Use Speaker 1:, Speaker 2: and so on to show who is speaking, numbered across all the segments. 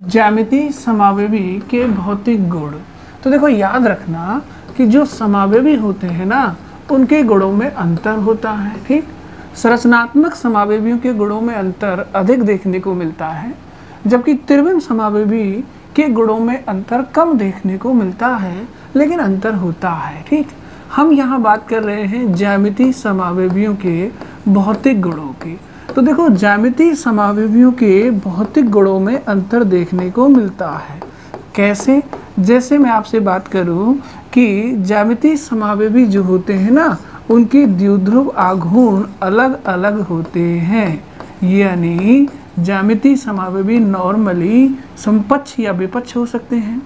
Speaker 1: ज्यामितीय समावयवी के भौतिक गुण। तो देखो याद रखना कि जो समावयवी होते हैं ना उनके गुणों में अंतर होता है। ठीक, संरचनात्मक समावयवियों के गुणों में अंतर अधिक देखने को मिलता है, जबकि त्रिविम समावयवी के गुणों में अंतर कम देखने को मिलता है, लेकिन अंतर होता है। ठीक, हम यहाँ बात कर रहे हैं ज्यामितीय समावयवियों के भौतिक गुणों की। तो देखो ज्यामितीय समावयवियों के भौतिक गुणों में अंतर देखने को मिलता है। कैसे? जैसे मैं आपसे बात करूं कि ज्यामितीय समावयवी जो होते हैं ना उनके द्विध्रुव आघूर्ण अलग अलग होते हैं, यानी ज्यामितीय समावयवी नॉर्मली समपक्ष या विपक्ष हो सकते हैं।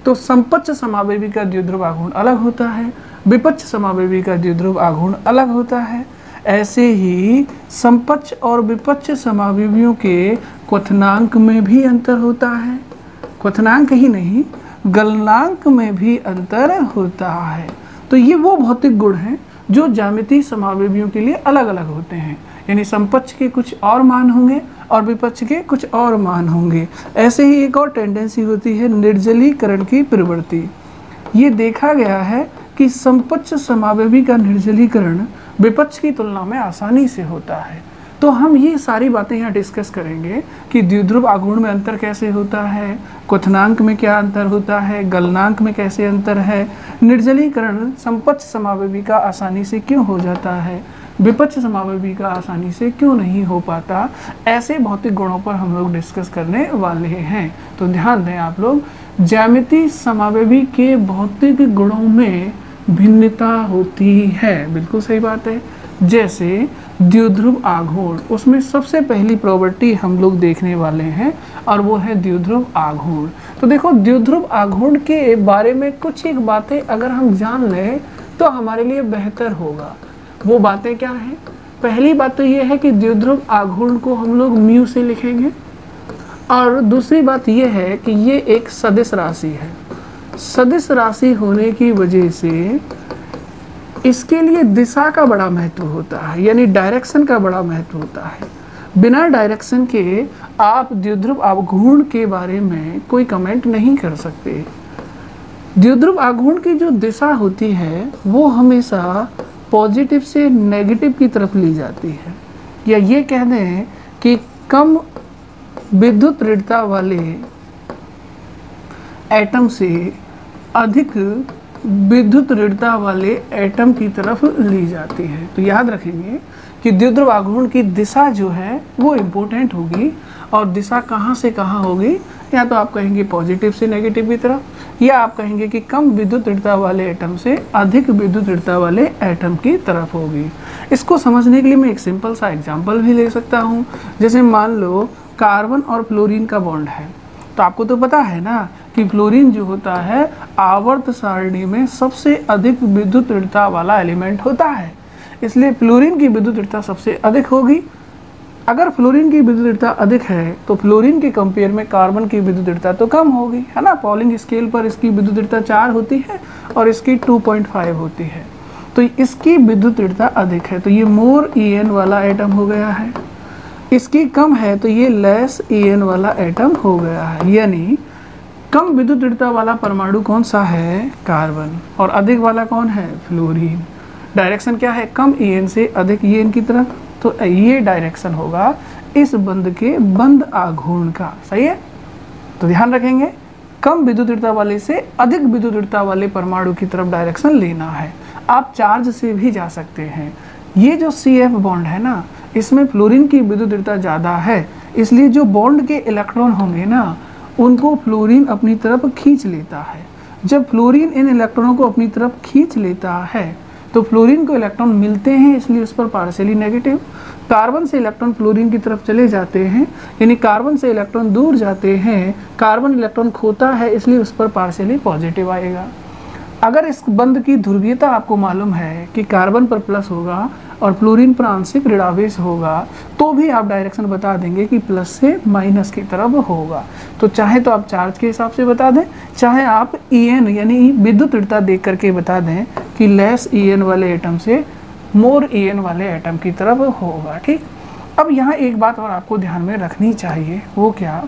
Speaker 1: तो समपक्ष समावयवी का द्विध्रुव आघूर्ण अलग होता है, विपक्ष समावयवी का द्विध्रुव आघूर्ण अलग होता है। ऐसे ही समपक्ष और विपक्ष समावयवियों के क्वथनांक में भी अंतर होता है। क्वथनांक ही नहीं, गलनांक में भी अंतर होता है। तो ये वो भौतिक गुण हैं जो ज्यामितीय समावयवियों के लिए अलग अलग होते हैं, यानी समपक्ष के कुछ और मान होंगे और विपक्ष के कुछ और मान होंगे। ऐसे ही एक और टेंडेंसी होती है निर्जलीकरण की प्रवृत्ति। ये देखा गया है कि समपक्ष समावयवी का निर्जलीकरण विपक्ष की तुलना में आसानी से होता है। तो हम ये सारी बातें यहाँ डिस्कस करेंगे कि द्विध्रुव आघूर्ण में अंतर कैसे होता है, क्वथनांक में क्या अंतर होता है, गलनांक में कैसे अंतर है, निर्जलीकरण समपक्ष समावयवी का आसानी से क्यों हो जाता है, विपक्ष समावयवी का आसानी से क्यों नहीं हो पाता। ऐसे भौतिक गुणों पर हम लोग डिस्कस करने वाले हैं। तो ध्यान दें आप लोग, ज्यामितीय समावयवी के भौतिक गुणों में भिन्नता होती है। बिल्कुल सही बात है। जैसे द्विध्रुव आघूर्ण, उसमें सबसे पहली प्रॉपर्टी हम लोग देखने वाले हैं और वो है द्विध्रुव आघूर्ण। तो देखो द्विध्रुव आघूर्ण के बारे में कुछ एक बातें अगर हम जान लें तो हमारे लिए बेहतर होगा। वो बातें क्या हैं? पहली बात तो ये है कि द्विध्रुव आघूर्ण को हम लोग म्यू से लिखेंगे, और दूसरी बात ये है कि ये एक सदिश राशि है। सदिश राशि होने की वजह से इसके लिए दिशा का बड़ा महत्व होता है, यानी डायरेक्शन का बड़ा महत्व होता है। बिना डायरेक्शन के आप द्विध्रुव आघूर्ण के बारे में कोई कमेंट नहीं कर सकते। द्विध्रुव आघूर्ण की जो दिशा होती है वो हमेशा पॉजिटिव से नेगेटिव की तरफ ली जाती है, या ये कह दें कि कम विद्युत ऋणता वाले एटम से अधिक विद्युत ऋणता वाले एटम की तरफ ली जाती है। तो याद रखेंगे कि द्विध्रुव आघूर्ण की दिशा जो है वो इम्पोर्टेंट होगी, और दिशा कहाँ से कहाँ होगी, या तो आप कहेंगे पॉजिटिव से नेगेटिव की तरफ, या आप कहेंगे कि कम विद्युत ऋणता वाले एटम से अधिक विद्युत ऋणता वाले एटम की तरफ होगी। इसको समझने के लिए मैं एक सिंपल सा एग्जाम्पल भी ले सकता हूँ। जैसे मान लो कार्बन और फ्लोरीन का बॉन्ड है, तो आपको तो पता है ना कि फ्लोरीन जो होता है आवर्त सारणी में सबसे अधिक विद्युत ऋणता वाला एलिमेंट होता है, इसलिए फ्लोरीन की विद्युत ऋणता सबसे अधिक होगी। अगर फ्लोरीन की विद्युत ऋणता अधिक है तो फ्लोरीन के कंपेयर में कार्बन की विद्युत ऋणता तो कम होगी, है ना। पॉलिंग स्केल पर इसकी विद्युत ऋणता 4 होती है और इसकी 2.5 होती है, तो इसकी विद्युत ऋणता अधिक है, तो ये मोर En वाला एटम हो गया है। इसकी कम है तो ये लेस En वाला एटम हो गया है, यानी कम विद्युत ऋणता वाला परमाणु कौन सा है? कार्बन, और अधिक वाला कौन है? फ्लोरीन। डायरेक्शन क्या है? कम En से अधिक En की तरफ, तो ये डायरेक्शन होगा इस बंध के बंध आघूर्ण का। सही है, तो ध्यान रखेंगे कम विद्युत ऋणता वाले से अधिक विद्युत ऋणता वाले परमाणु की तरफ डायरेक्शन लेना है। आप चार्ज से भी जा सकते हैं। ये जो CF बॉन्ड है ना, इसमें फ्लोरीन की विद्युत ऋणता ज़्यादा है, इसलिए जो बॉन्ड के इलेक्ट्रॉन होंगे ना उनको फ्लोरीन अपनी तरफ खींच लेता है। जब फ्लोरीन इन इलेक्ट्रॉनों को अपनी तरफ खींच लेता है तो फ्लोरीन को इलेक्ट्रॉन मिलते हैं, इसलिए उस पर पार्शियली नेगेटिव। कार्बन से इलेक्ट्रॉन फ्लोरीन की तरफ चले जाते हैं, यानी कार्बन से इलेक्ट्रॉन दूर जाते हैं, कार्बन इलेक्ट्रॉन खोता है, इसलिए उस पर पार्शियली पॉजिटिव आएगा। अगर इस बंध की ध्रुवीयता आपको मालूम है कि कार्बन पर प्लस होगा और फ्लोरीन पर आंशिक ऋणावेश होगा, तो भी आप डायरेक्शन बता देंगे कि प्लस से माइनस की तरफ होगा। तो चाहे तो आप चार्ज के हिसाब से बता दें, चाहे आप En यानी विद्युत ऋणता देख करके बता दें कि लेस En वाले एटम से मोर En वाले एटम की तरफ होगा। ठीक, अब यहाँ एक बात और आपको ध्यान में रखनी चाहिए, वो क्या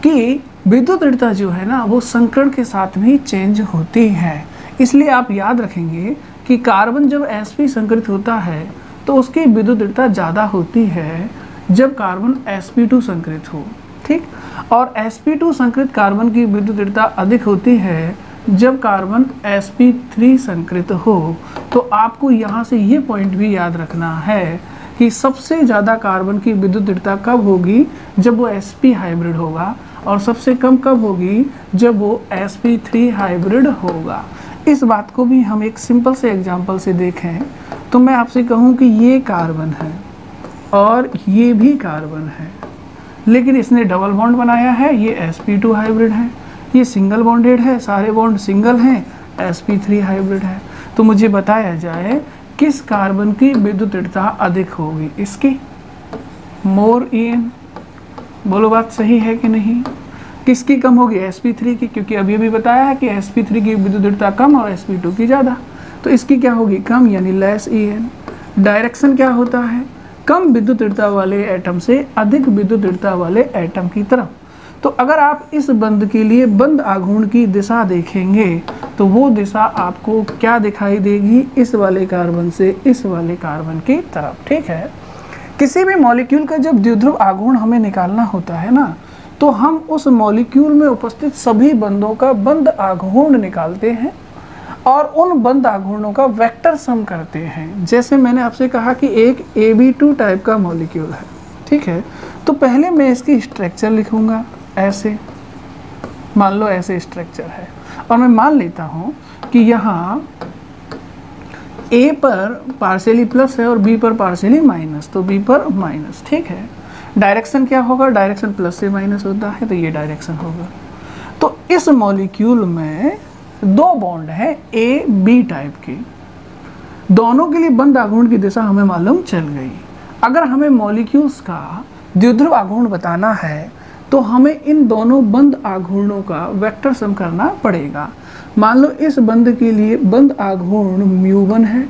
Speaker 1: कि विद्युत दृढ़ता जो है ना वो संकरण के साथ भी चेंज होती है। इसलिए आप याद रखेंगे कि कार्बन जब sp संकरित होता है तो उसकी विद्युत दृढ़ता ज़्यादा होती है जब कार्बन sp2 संकरित हो, ठीक। और sp2 संकरित कार्बन की विद्युत दृढ़ता अधिक होती है जब कार्बन sp3 संकरित हो। तो आपको यहाँ से ये पॉइंट भी याद रखना है कि सबसे ज़्यादा कार्बन की विद्युत दृढ़ता कब होगी, जब वो sp हाइब्रिड होगा, और सबसे कम कब होगी, जब वो sp3 हाइब्रिड होगा। इस बात को भी हम एक सिंपल से एग्जांपल से देखें तो मैं आपसे कहूँ कि ये कार्बन है और ये भी कार्बन है, लेकिन इसने डबल बॉन्ड बनाया है, ये sp2 हाइब्रिड है, ये सिंगल बॉन्डेड है, सारे बॉन्ड सिंगल हैं, sp3 हाइब्रिड है। तो मुझे बताया जाए किस कार्बन की विद्युत दृढ़ता अधिक होगी, इसकी मोर En। बोलो बात सही है कि नहीं। किसकी कम होगी, sp3 की, क्योंकि अभी अभी बताया है कि sp3 की विद्युत दृढ़ता कम और sp2 की ज़्यादा। तो इसकी क्या होगी, कम, यानी लेस En। डायरेक्शन क्या होता है, कम विद्युत दृढ़ता वाले एटम से अधिक विद्युत दृढ़ता वाले एटम की तरफ। तो अगर आप इस बंध के लिए बंध आघूर्ण की दिशा देखेंगे तो वो दिशा आपको क्या दिखाई देगी, इस वाले कार्बन से इस वाले कार्बन की तरफ, ठीक है। किसी भी मॉलिक्यूल का जब द्विध्रुव आघूर्ण हमें निकालना होता है ना, तो हम उस मॉलिक्यूल में उपस्थित सभी बंधों का बंध आघूर्ण निकालते हैं और उन बंध आघूर्णों का वेक्टर सम करते हैं। जैसे मैंने आपसे कहा कि एक Ab2 टाइप का मॉलिक्यूल है, ठीक है। तो पहले मैं इसकी स्ट्रक्चर लिखूंगा, ऐसे मान लो ऐसे स्ट्रक्चर है, और मैं मान लेता हूँ कि यहाँ A पर पार्शियली प्लस है और B पर पार्शियली माइनस, तो B पर माइनस, ठीक है। डायरेक्शन क्या होगा, डायरेक्शन प्लस से माइनस होता है, तो ये डायरेक्शन होगा। तो इस मॉलिक्यूल में दो बॉन्ड हैं A B टाइप के, दोनों के लिए बंध आघूर्ण की दिशा हमें मालूम चल गई। अगर हमें मॉलिक्यूल्स का द्विध्रुव आघूर्ण बताना है तो हमें इन दोनों बंध आघूर्णों का वेक्टर सम करना पड़ेगा। मान लो इस बंध के लिए बंध आघूर्ण μ1 है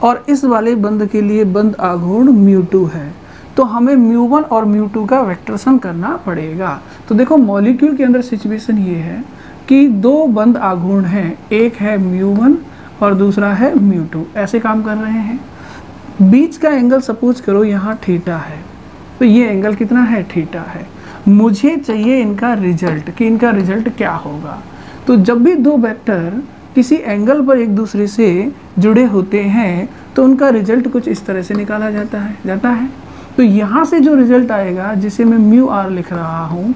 Speaker 1: और इस वाले बंध के लिए बंध आघूर्ण μ2 है, तो हमें μ1 और μ2 का वेक्टर सम करना पड़ेगा। तो देखो मॉलिक्यूल के अंदर सिचुएशन ये है कि दो बंध आघूर्ण हैं, एक है μ1 और दूसरा है μ2, ऐसे काम कर रहे हैं। बीच का एंगल सपोज करो यहाँ थीटा है, तो ये एंगल कितना है, थीटा है। मुझे चाहिए इनका रिजल्ट, कि इनका रिजल्ट क्या होगा। तो जब भी दो वेक्टर किसी एंगल पर एक दूसरे से जुड़े होते हैं तो उनका रिजल्ट कुछ इस तरह से निकाला जाता है। तो यहाँ से जो रिजल्ट आएगा, जिसे मैं μr लिख रहा हूँ,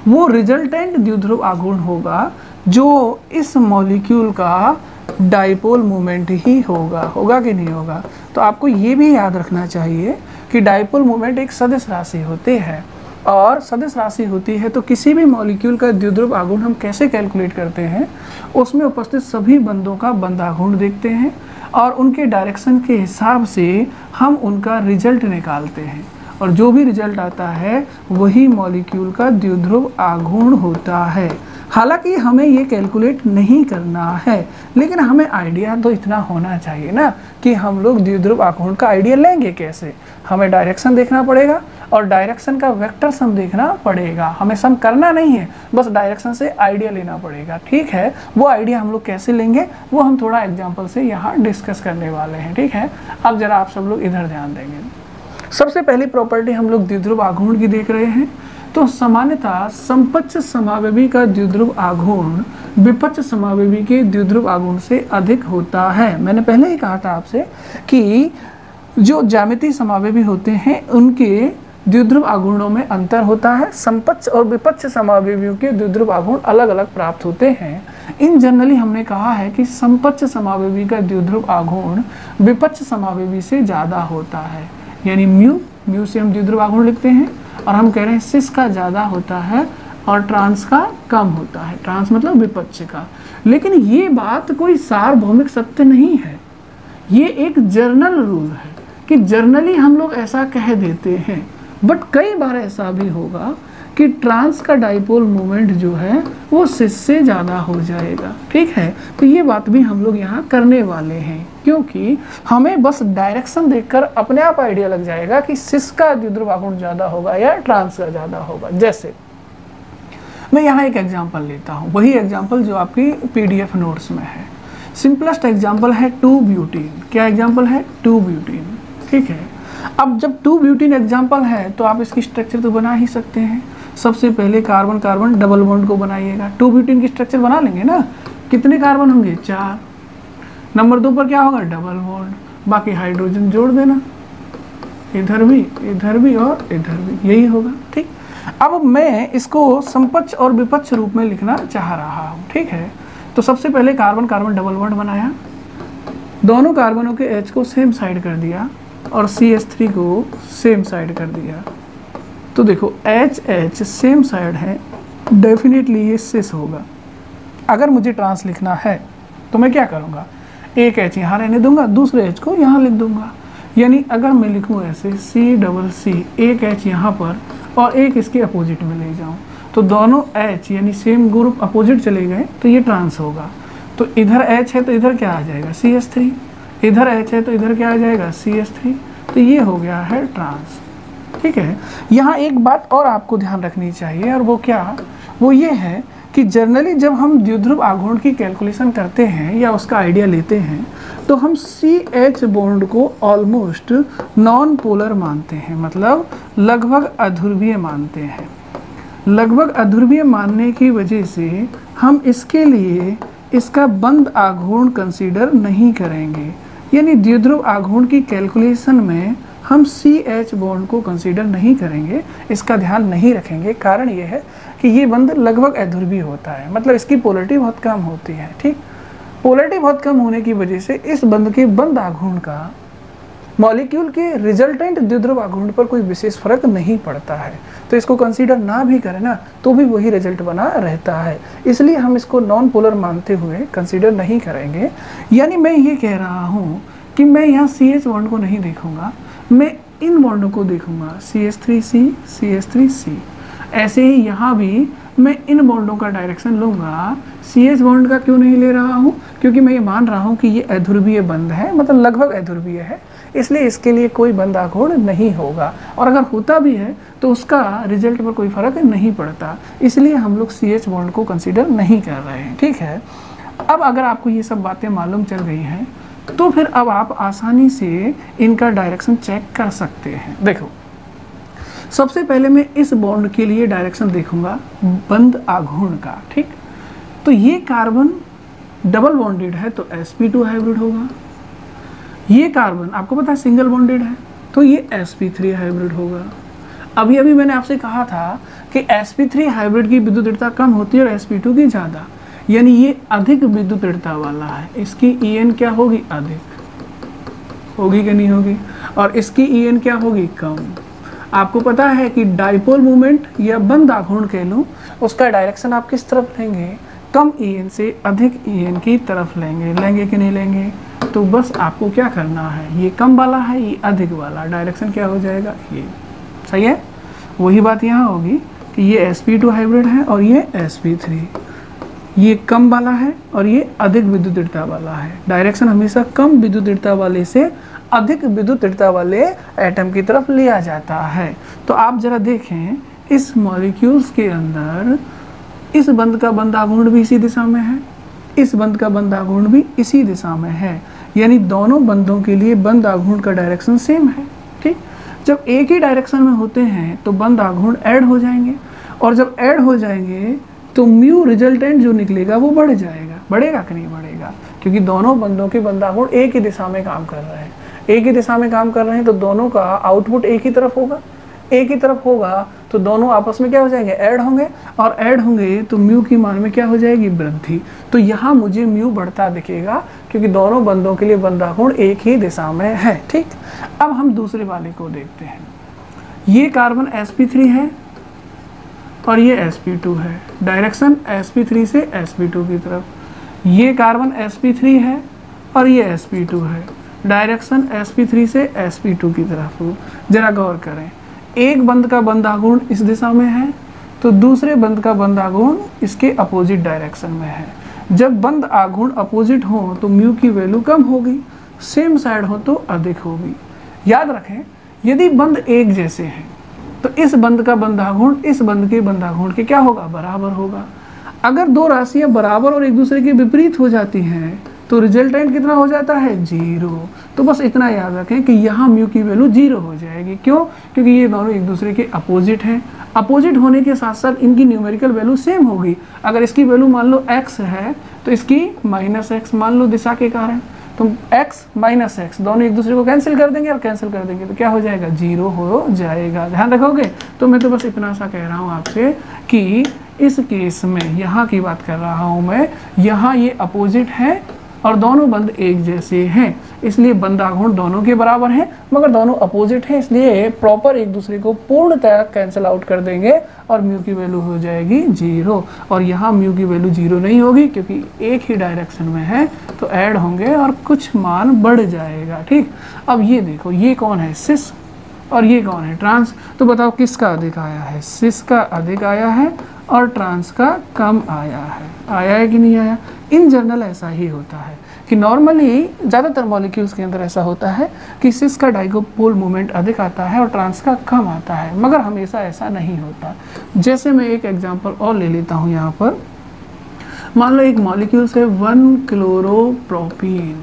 Speaker 1: वो रिजल्टेंट द्विध्रुव आघूर्ण होगा जो इस मॉलिक्यूल का डाइपोल मोमेंट ही होगा कि नहीं होगा। तो आपको ये भी याद रखना चाहिए कि डाइपोल मोमेंट एक सदिश राशि होती है, और सदिश राशि होती है तो किसी भी मॉलिक्यूल का द्विध्रुव आघूर्ण हम कैसे कैलकुलेट करते हैं, उसमें उपस्थित सभी बंधों का बंध आघूर्ण देखते हैं और उनके डायरेक्शन के हिसाब से हम उनका रिजल्ट निकालते हैं, और जो भी रिजल्ट आता है वही मॉलिक्यूल का द्विध्रुव आघूर्ण होता है। हालांकि हमें ये कैलकुलेट नहीं करना है, लेकिन हमें आइडिया तो इतना होना चाहिए ना कि हम लोग द्विध्रुव आघूर्ण का आइडिया लेंगे कैसे। हमें डायरेक्शन देखना पड़ेगा और डायरेक्शन का वेक्टर सम देखना पड़ेगा। हमें सम करना नहीं है, बस डायरेक्शन से आइडिया लेना पड़ेगा, ठीक है। वो आइडिया हम लोग कैसे लेंगे वो हम थोड़ा एग्जाम्पल से यहाँ डिस्कस करने वाले हैं, ठीक है। अब जरा आप सब लोग इधर ध्यान देंगे। सबसे पहली प्रॉपर्टी हम लोग द्विध्रुव आघूर्ण की देख रहे हैं। तो सामान्यतः समपक्ष समावेवी का द्विध्रुव आघूर्ण विपक्ष समावेवी के द्विध्रुव आघूर्ण से अधिक होता है। मैंने पहले ही कहा था आपसे कि जो ज्यामितीय समावेवी होते हैं उनके द्विध्रुव आघूर्णों में अंतर होता है। समपक्ष और विपक्ष समावेवियों के द्विध्रुव आघूर्ण अलग अलग प्राप्त होते हैं। इन जनरली हमने कहा है कि समपक्ष समावेवी का द्विध्रुव आघूर्ण विपक्ष समावेवी से ज़्यादा होता है, यानी म्यू से हम द्विध्रुव आघूर्ण लिखते हैं, और हम कह रहे हैं सिस का ज़्यादा होता है और ट्रांस का कम होता है। ट्रांस मतलब विपक्ष का। लेकिन ये बात कोई सार्वभौमिक सत्य नहीं है, ये एक जर्नल रूल है कि जर्नली हम लोग ऐसा कह देते हैं। बट कई बार ऐसा भी होगा कि ट्रांस का डाइपोल मोमेंट जो है वो सिस से ज़्यादा हो जाएगा, ठीक है। तो ये बात भी हम लोग यहाँ करने वाले हैं, क्योंकि हमें बस डायरेक्शन देखकर अपने आप आइडिया लग जाएगा कि सिस का द्विध्रुव आघूर्ण ज़्यादा होगा या ट्रांस का ज़्यादा होगा। जैसे मैं यहाँ एक एग्जांपल लेता हूँ, वही एग्जांपल जो आपकी PDF नोट्स में है। सिंपलेस्ट एग्जांपल है 2-ब्यूटीन। क्या एग्जांपल है? 2-ब्यूटीन। ठीक है, अब जब 2-ब्यूटीन एग्जांपल है तो आप इसकी स्ट्रक्चर तो बना ही सकते हैं। सबसे पहले कार्बन कार्बन डबल बॉन्ड को बनाइएगा। 2-ब्यूटीन की स्ट्रक्चर बना लेंगे ना, कितने कार्बन होंगे? 4। नंबर 2 पर क्या होगा? डबल बॉन्ड, बाकी हाइड्रोजन जोड़ देना, इधर भी और इधर भी, यही होगा। ठीक, अब मैं इसको समपक्ष और विपक्ष रूप में लिखना चाह रहा हूँ। ठीक है, तो सबसे पहले कार्बन कार्बन डबल बॉन्ड बनाया, दोनों कार्बनों के H को सेम साइड कर दिया और CH3 को सेम साइड कर दिया। तो देखो H सेम साइड है, डेफिनेटली ये सिस होगा। अगर मुझे ट्रांस लिखना है तो मैं क्या करूँगा? एक H यहाँ रहने दूंगा, दूसरे H को यहाँ लिख दूंगा। यानी अगर मैं लिखूँ ऐसे C, एक H यहाँ पर और एक इसके अपोजिट में ले जाऊँ, तो दोनों H यानी सेम ग्रुप अपोजिट चले गए तो ये ट्रांस होगा। तो इधर H है तो इधर क्या आ जाएगा? CH3, इधर H है तो इधर क्या आ जाएगा? CH3। तो ये हो गया है ट्रांस। ठीक है, यहाँ एक बात और आपको ध्यान रखनी चाहिए, और वो क्या? वो ये है कि जनरली जब हम द्विध्रुव आघूर्ण की कैलकुलेशन करते हैं या उसका आइडिया लेते हैं तो हम CH बॉन्ड को ऑलमोस्ट नॉन पोलर मानते हैं, मतलब लगभग अध्रुवीय मानते हैं। लगभग अध्रुवीय मानने की वजह से हम इसके लिए इसका बंद आघूर्ण कंसीडर नहीं करेंगे, यानी द्विध्रुव आघूर्ण की कैलकुलेशन में हम CH बॉन्ड को कंसीडर नहीं करेंगे, इसका ध्यान नहीं रखेंगे। कारण ये है कि ये बंध लगभग अध्रुवीय होता है, मतलब इसकी पोलरिटी बहुत कम होती है। ठीक, पोलरिटी बहुत कम होने की वजह से इस बंध के बंद आघूर्ण का मॉलिक्यूल के रिजल्टेंट द्विध्रुव आघूर्ण पर कोई विशेष फर्क नहीं पड़ता है। तो इसको कंसीडर ना भी करें ना तो भी वही रिजल्ट बना रहता है, इसलिए हम इसको नॉन पोलर मानते हुए कंसीडर नहीं करेंगे। यानी मैं ये कह रहा हूँ कि मैं यहाँ CH बॉन्ड को नहीं देखूंगा, मैं इन बॉन्डों को देखूंगा, CH3C, CH3C। ऐसे ही यहाँ भी मैं इन बॉन्डों का डायरेक्शन लूँगा। CH बॉन्ड का क्यों नहीं ले रहा हूँ? क्योंकि मैं ये मान रहा हूँ कि ये अध्रुवीय बंध है, मतलब लगभग अध्रुवीय है, इसलिए इसके लिए कोई बंध आघूर्ण नहीं होगा, और अगर होता भी है तो उसका रिजल्ट पर कोई फर्क नहीं पड़ता, इसलिए हम लोग CH बॉन्ड को कंसीडर नहीं कर रहे हैं। ठीक है, अब अगर आपको ये सब बातें मालूम चल गई हैं तो फिर अब आप आसानी से इनका डायरेक्शन चेक कर सकते हैं। देखो, सबसे पहले मैं इस बॉन्ड के लिए डायरेक्शन देखूंगा बंद आघूर्ण का। ठीक, तो ये कार्बन डबल बॉन्डेड है तो sp2 हाइब्रिड होगा। ये कार्बन आपको पता है सिंगल बॉन्डेड है तो ये sp3 हाइब्रिड होगा। अभी अभी मैंने आपसे कहा था कि sp3 हाइब्रिड की विद्युत दृढ़ता कम होती है और sp2 की ज़्यादा, यानी ये अधिक विद्युत दृढ़ता वाला है। इसकी En क्या होगी? अधिक होगी कि नहीं होगी? और इसकी En क्या होगी? कम। आपको पता है कि डाइपोल मोमेंट या बंद आघूर्ण कह लूँ, उसका डायरेक्शन आप किस तरफ लेंगे? कम En से अधिक En की तरफ लेंगे कि नहीं लेंगे? तो बस आपको क्या करना है, ये कम वाला है, ये अधिक वाला, डायरेक्शन क्या हो जाएगा? ये सही है। वही बात यहाँ होगी कि ये sp2 हाइब्रिड है और ये sp3, ये कम वाला है और ये अधिक विद्युत दृढ़ता वाला है। डायरेक्शन हमेशा कम विद्युत दृढ़ता वाले से अधिक विद्युत दृढ़ता वाले एटम की तरफ लिया जाता है। तो आप जरा देखें, इस मॉलिक्यूल्स के अंदर इस बंध का बंध आघूर्ण भी इसी दिशा में है, इस बंध का बंध आघूर्ण भी इसी दिशा में है, यानी दोनों बंधों के लिए बंध आघूर्ण का डायरेक्शन सेम है। ठीक, जब एक ही डायरेक्शन में होते हैं तो बंध आघूर्ण ऐड हो जाएंगे, और जब ऐड हो जाएंगे तो म्यू रिजल्टेंट जो निकलेगा वो बढ़ जाएगा। बढ़ेगा कि नहीं बढ़ेगा? क्योंकि दोनों बंधों के बंध आघूर्ण एक ही दिशा में काम कर रहे हैं, एक ही दिशा में काम कर रहे हैं, तो दोनों का आउटपुट एक ही तरफ होगा। एक ही तरफ होगा तो दोनों आपस में क्या हो जाएंगे? ऐड होंगे, और ऐड होंगे तो म्यू की मान में क्या हो जाएगी? वृद्धि। तो यहाँ मुझे म्यू बढ़ता दिखेगा क्योंकि दोनों बंधों के लिए बंध आघूर्ण एक ही दिशा में है। ठीक, अब हम दूसरे वाले को देखते हैं। ये कार्बन sp3 है और ये sp2 है, डायरेक्शन sp3 से sp2 की तरफ। ये कार्बन sp3 है और ये sp2 है, डायरेक्शन sp3 से sp2 की तरफ। जरा गौर करें, एक बंध का बंध आघूर्ण इस दिशा में है तो दूसरे बंध का बंध आघूर्ण इसके अपोजिट डायरेक्शन में है। जब बंध आघूर्ण अपोजिट हो तो म्यू की वैल्यू कम होगी, सेम साइड हो तो अधिक होगी। याद रखें, यदि बंध एक जैसे हैं तो इस बंध का बंधागुण इस बंध के बंधागुण के क्या होगा, बराबर होगा। अगर दो राशियां बराबर और एक दूसरे के विपरीत हो जाती हैं तो रिजल्टेंट कितना हो जाता है, 0। तो बस इतना याद रखें कि यहाँ म्यू की वैल्यू 0 हो जाएगी। क्यों? क्योंकि ये दोनों एक दूसरे के अपोजिट हैं। अपोजिट होने के साथ साथ इनकी न्यूमेरिकल वैल्यू सेम होगी। अगर इसकी वैल्यू मान लो x है तो इसकी -x मान लो दिशा के कारण, तो x माइनस एक्स दोनों एक दूसरे को कैंसिल कर देंगे और कैंसिल कर देंगे तो क्या हो जाएगा, 0 हो जाएगा। ध्यान रखोगे। तो मैं तो बस इतना सा कह रहा हूँ आपसे कि इस केस में यहाँ की बात कर रहा हूँ मैं, यहाँ ये अपोजिट है और दोनों बंध एक जैसे हैं, इसलिए बंधागुण दोनों के बराबर हैं, मगर दोनों अपोजिट हैं, इसलिए प्रॉपर एक दूसरे को पूर्णतः कैंसिल आउट कर देंगे और म्यू की वैल्यू हो जाएगी 0। और यहाँ म्यू की वैल्यू 0 नहीं होगी क्योंकि एक ही डायरेक्शन में है, तो ऐड होंगे और कुछ मान बढ़ जाएगा। ठीक, अब ये देखो, ये कौन है, सिस, और ये कौन है, ट्रांस। तो बताओ किसका अधिक आया है, सिस का अधिक आया है और ट्रांस का कम आया है कि नहीं आया। इन जनरल ऐसा ही होता है कि नॉर्मली ज़्यादातर मॉलिक्यूल्स के अंदर ऐसा होता है कि सिस का डाइपोल मोमेंट अधिक आता है और ट्रांस का कम आता है, मगर हमेशा ऐसा नहीं होता। जैसे मैं एक एग्जांपल और ले लेता हूँ यहाँ पर। मान लो एक मॉलिक्यूल्स है 1-क्लोरोप्रोपीन।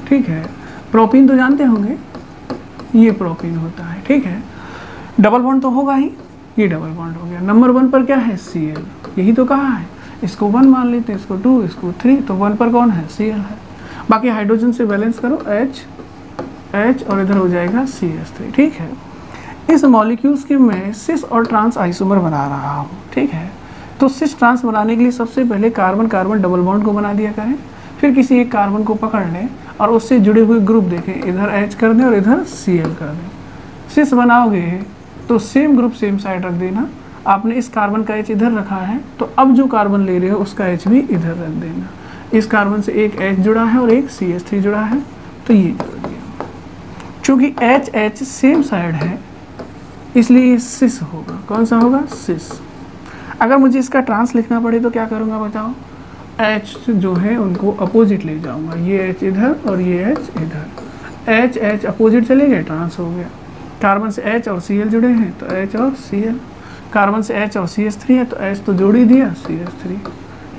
Speaker 1: ठीक है, प्रोपीन तो जानते होंगे, ये प्रोपीन होता है। ठीक है, डबल बॉन्ड तो होगा ही, ये डबल बॉन्ड हो गया। नंबर 1 पर क्या है, Cl, यही तो कहा है। इसको 1 मान लेते हैं, इसको 2, इसको 3, तो 1 पर कौन है, Cl है। बाकी हाइड्रोजन से बैलेंस करो, H और इधर हो जाएगा CH3। ठीक है, इस मॉलिक्यूल्स के मैं सिस और ट्रांस आइसोमर बना रहा हूँ। ठीक है, तो सिस ट्रांस बनाने के लिए सबसे पहले कार्बन कार्बन डबल बॉन्ड को बना दिया करें, फिर किसी एक कार्बन को पकड़ लें और उससे जुड़े हुए ग्रुप देखें, इधर H कर दें और इधर Cl कर दें। सिस बनाओगे तो सेम ग्रुप सेम साइड रख देना। आपने इस कार्बन का H इधर रखा है, तो अब जो कार्बन ले रहे हो उसका H भी इधर रख देना। इस कार्बन से एक H जुड़ा है और एक CH3 जुड़ा है, तो ये जोड़ दिया। चूँकि H सेम साइड है इसलिए ये सिस होगा। कौन सा होगा, सिस। अगर मुझे इसका ट्रांस लिखना पड़े तो क्या करूँगा बताओ, H जो है उनको अपोजिट ले जाऊँगा, ये H इधर और ये H इधर। H अपोजिट चले गए, ट्रांस हो गया। कार्बन से H और Cl जुड़े हैं तो H और Cl, कार्बन से H और CH3 है तो H तो जोड़ ही दिया, CH3।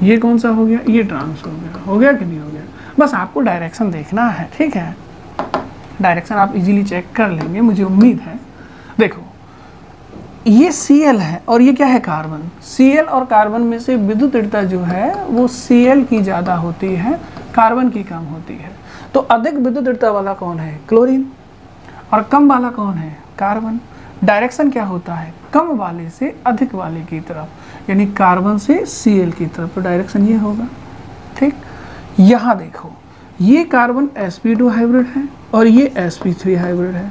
Speaker 1: ये कौन सा हो गया, ये ट्रांस हो गया कि नहीं हो गया। बस आपको डायरेक्शन देखना है। ठीक है, डायरेक्शन आप इजीली चेक कर लेंगे, मुझे उम्मीद है। देखो, ये Cl है और ये क्या है, कार्बन। Cl और कार्बन में से विद्युत ऋणता जो है वो Cl की ज़्यादा होती है, कार्बन की कम होती है। तो अधिक विद्युत ऋणता वाला कौन है, क्लोरीन, और कम वाला कौन है, कार्बन। डायरेक्शन क्या होता है, कम वाले से अधिक वाले की तरफ, यानी कार्बन से Cl की तरफ, तो डायरेक्शन ये होगा। ठीक, यहाँ देखो, ये कार्बन sp2 हाइब्रिड है और ये sp3 हाइब्रिड है।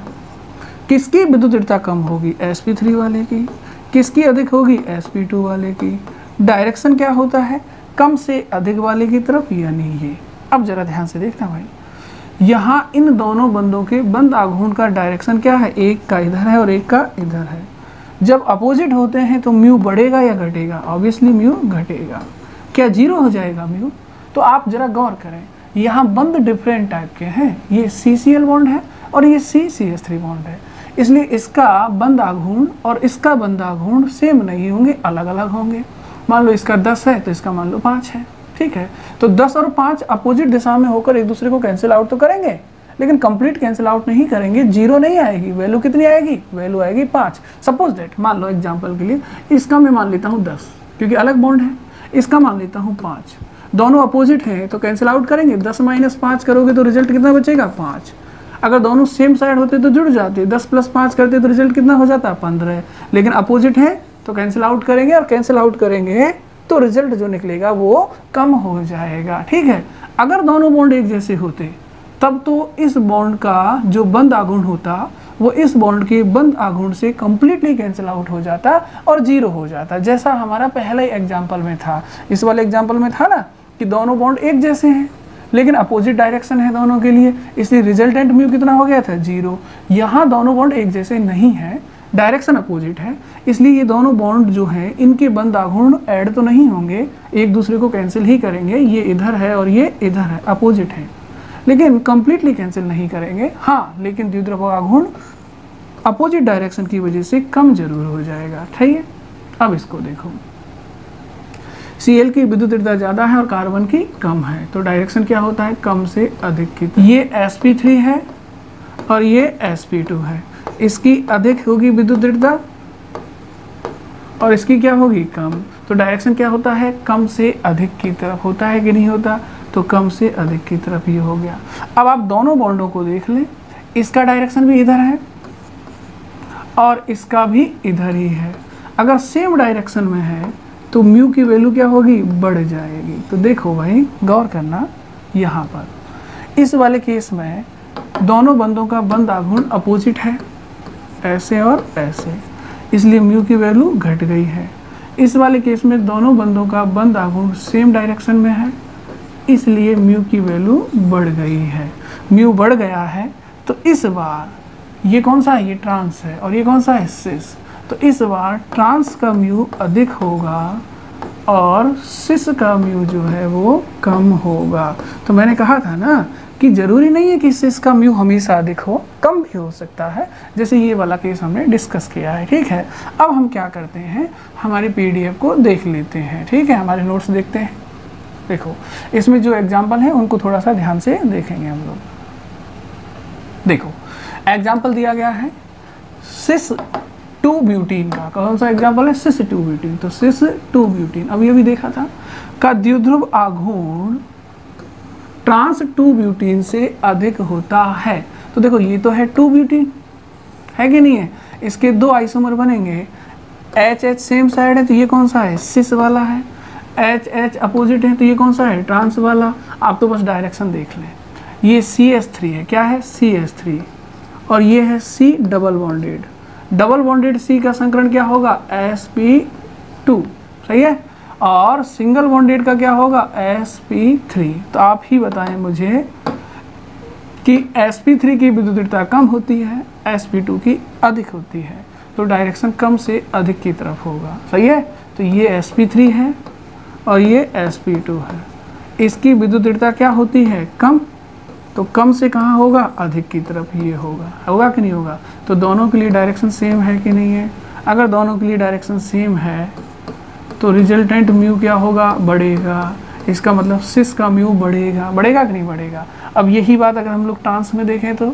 Speaker 1: किसकी विद्युत ऋणता कम होगी, sp3 वाले की। किसकी अधिक होगी, sp2 वाले की। डायरेक्शन क्या होता है, कम से अधिक वाले की तरफ, यानी ये। अब जरा ध्यान से देखना भाई, यहाँ इन दोनों बंधों के बंध आघूर्ण का डायरेक्शन क्या है, एक का इधर है और एक का इधर है। जब अपोजिट होते हैं तो म्यू बढ़ेगा या घटेगा, ऑब्वियसली म्यू घटेगा। क्या 0 हो जाएगा म्यू। तो आप जरा गौर करें, यहाँ बंध डिफरेंट टाइप के हैं, ये CCl बॉन्ड है और ये CCH3 बॉन्ड है, इसलिए इसका बंध आघूर्ण और इसका बंध आघूर्ण सेम नहीं होंगे, अलग अलग होंगे। मान लो इसका 10 है तो इसका मान लो 5 है। ठीक है, तो 10 और 5 अपोजिट दिशा में होकर एक दूसरे को कैंसिल आउट तो करेंगे, लेकिन कंप्लीट कैंसिल आउट नहीं करेंगे, 0 नहीं आएगी। वैल्यू कितनी आएगी, वैल्यू आएगी 5। सपोज दैट, मान लो एग्जांपल के लिए इसका मैं मान लेता हूँ 10 क्योंकि अलग बॉन्ड है, इसका मान लेता हूँ 5। दोनों अपोजिट हैं तो कैंसिल आउट करेंगे, 10 - 5 करोगे तो रिजल्ट कितना बचेगा, 5। अगर दोनों सेम साइड होते तो जुड़ जाते, 10 + 5 करते तो रिजल्ट कितना हो जाता, 15। लेकिन अपोजिट है तो कैंसिल आउट करेंगे और कैंसिल आउट करेंगे तो रिजल्ट जो निकलेगा वो कम हो जाएगा। ठीक है, अगर दोनों बॉन्ड एक जैसे होते तब तो इस बॉन्ड का जो बंध आघूर्ण होता वो इस बॉन्ड के बंध आघूर्ण से कंप्लीटली कैंसिल आउट हो जाता और 0 हो जाता, जैसा हमारा पहले एग्जाम्पल में था। इस वाले एग्जाम्पल में था ना कि दोनों बॉन्ड एक जैसे हैं लेकिन अपोजिट डायरेक्शन है दोनों के लिए, इसलिए रिजल्टेंट म्यू कितना हो गया था, 0। यहाँ दोनों बॉन्ड एक जैसे नहीं है, डायरेक्शन अपोजिट है, इसलिए ये दोनों बॉन्ड जो हैं इनके बंध आघूर्ण ऐड तो नहीं होंगे, एक दूसरे को कैंसिल ही करेंगे। ये इधर है और ये इधर है, अपोजिट है, लेकिन कंप्लीटली कैंसिल नहीं करेंगे। हाँ, लेकिन द्विध्रुव आघूर्ण अपोजिट डायरेक्शन की वजह से कम जरूर हो जाएगा, ठीक है। अब इसको देखो, Cl की विद्युत ऊर्जा ज़्यादा है और कार्बन की कम है, तो डायरेक्शन क्या होता है, कम से अधिक की। ये sp3 है और ये sp2 है, इसकी अधिक होगी विद्युत ऊर्जा और इसकी क्या होगी, कम। तो डायरेक्शन क्या होता है, कम से अधिक की तरफ होता है कि नहीं होता, तो कम से अधिक की तरफ ये हो गया। अब आप दोनों बॉन्डों को देख लें, इसका डायरेक्शन भी इधर है और इसका भी इधर ही है। अगर सेम डायरेक्शन में है तो म्यू की वैल्यू क्या होगी, बढ़ जाएगी। तो देखो भाई, गौर करना, यहाँ पर इस वाले केस में दोनों बंदों का बंद आघूर्ण अपोजिट है, ऐसे और ऐसे, इसलिए म्यू की वैल्यू घट गई है। इस वाले केस में दोनों बंदों का बंद आघूर्ण सेम डायरेक्शन में है, इसलिए म्यू की वैल्यू बढ़ गई है। म्यू बढ़ गया है तो इस बार ये कौन सा है, ये ट्रांस है और ये कौन सा है, सिस। तो इस बार ट्रांस का म्यू अधिक होगा और सिस का म्यू जो है वो कम होगा। तो मैंने कहा था ना कि जरूरी नहीं है कि सिस का म्यू हमेशा अधिक हो, कम भी हो सकता है, जैसे ये वाला केस हमने डिस्कस किया है, ठीक है। अब हम क्या करते हैं, हमारी पीडीएफ को देख लेते हैं, ठीक है, हमारे नोट्स देखते हैं। देखो, इसमें जो एग्जाम्पल है उनको थोड़ा सा ध्यान से देखेंगे हम लोग। देखो, एग्जाम्पल दिया गया है सिस 2 ब्यूटीन का। कौन सा एग्जाम्पल है, सिस 2 ब्यूटीन। तो सिस 2 ब्यूटीन, अब ये भी देखा था, का द्विध्रुव आघूर्ण ट्रांस 2 ब्यूटीन से अधिक होता है। तो देखो, ये तो है 2 ब्यूटीन, है कि नहीं है, इसके 2 आइसोमर बनेंगे, HH सेम साइड है तो ये कौन सा है, सिस वाला है, HH अपोजिट है तो ये कौन सा है, ट्रांस वाला। आप तो बस डायरेक्शन देख लें, ये CS3 है, क्या है, CS3, और ये है C double bonded. Double bonded C का संकरण क्या होगा, sp2, सही है, और सिंगल बॉन्डेड का क्या होगा, sp3। तो आप ही बताएं मुझे कि sp3 की विद्युतीयता कम होती है, sp2 की अधिक होती है, तो डायरेक्शन कम से अधिक की तरफ होगा, सही है। तो ये sp3 है और ये sp2 है, इसकी विद्युतीयता क्या होती है, कम, तो कम से कहाँ होगा, अधिक की तरफ ये होगा, होगा कि नहीं होगा। तो दोनों के लिए डायरेक्शन सेम है कि नहीं है, अगर दोनों के लिए डायरेक्शन सेम है तो रिजल्टेंट म्यू क्या होगा, बढ़ेगा। इसका मतलब सिस का म्यू बढ़ेगा, बढ़ेगा कि नहीं बढ़ेगा। अब यही बात अगर हम लोग ट्रांस में देखें तो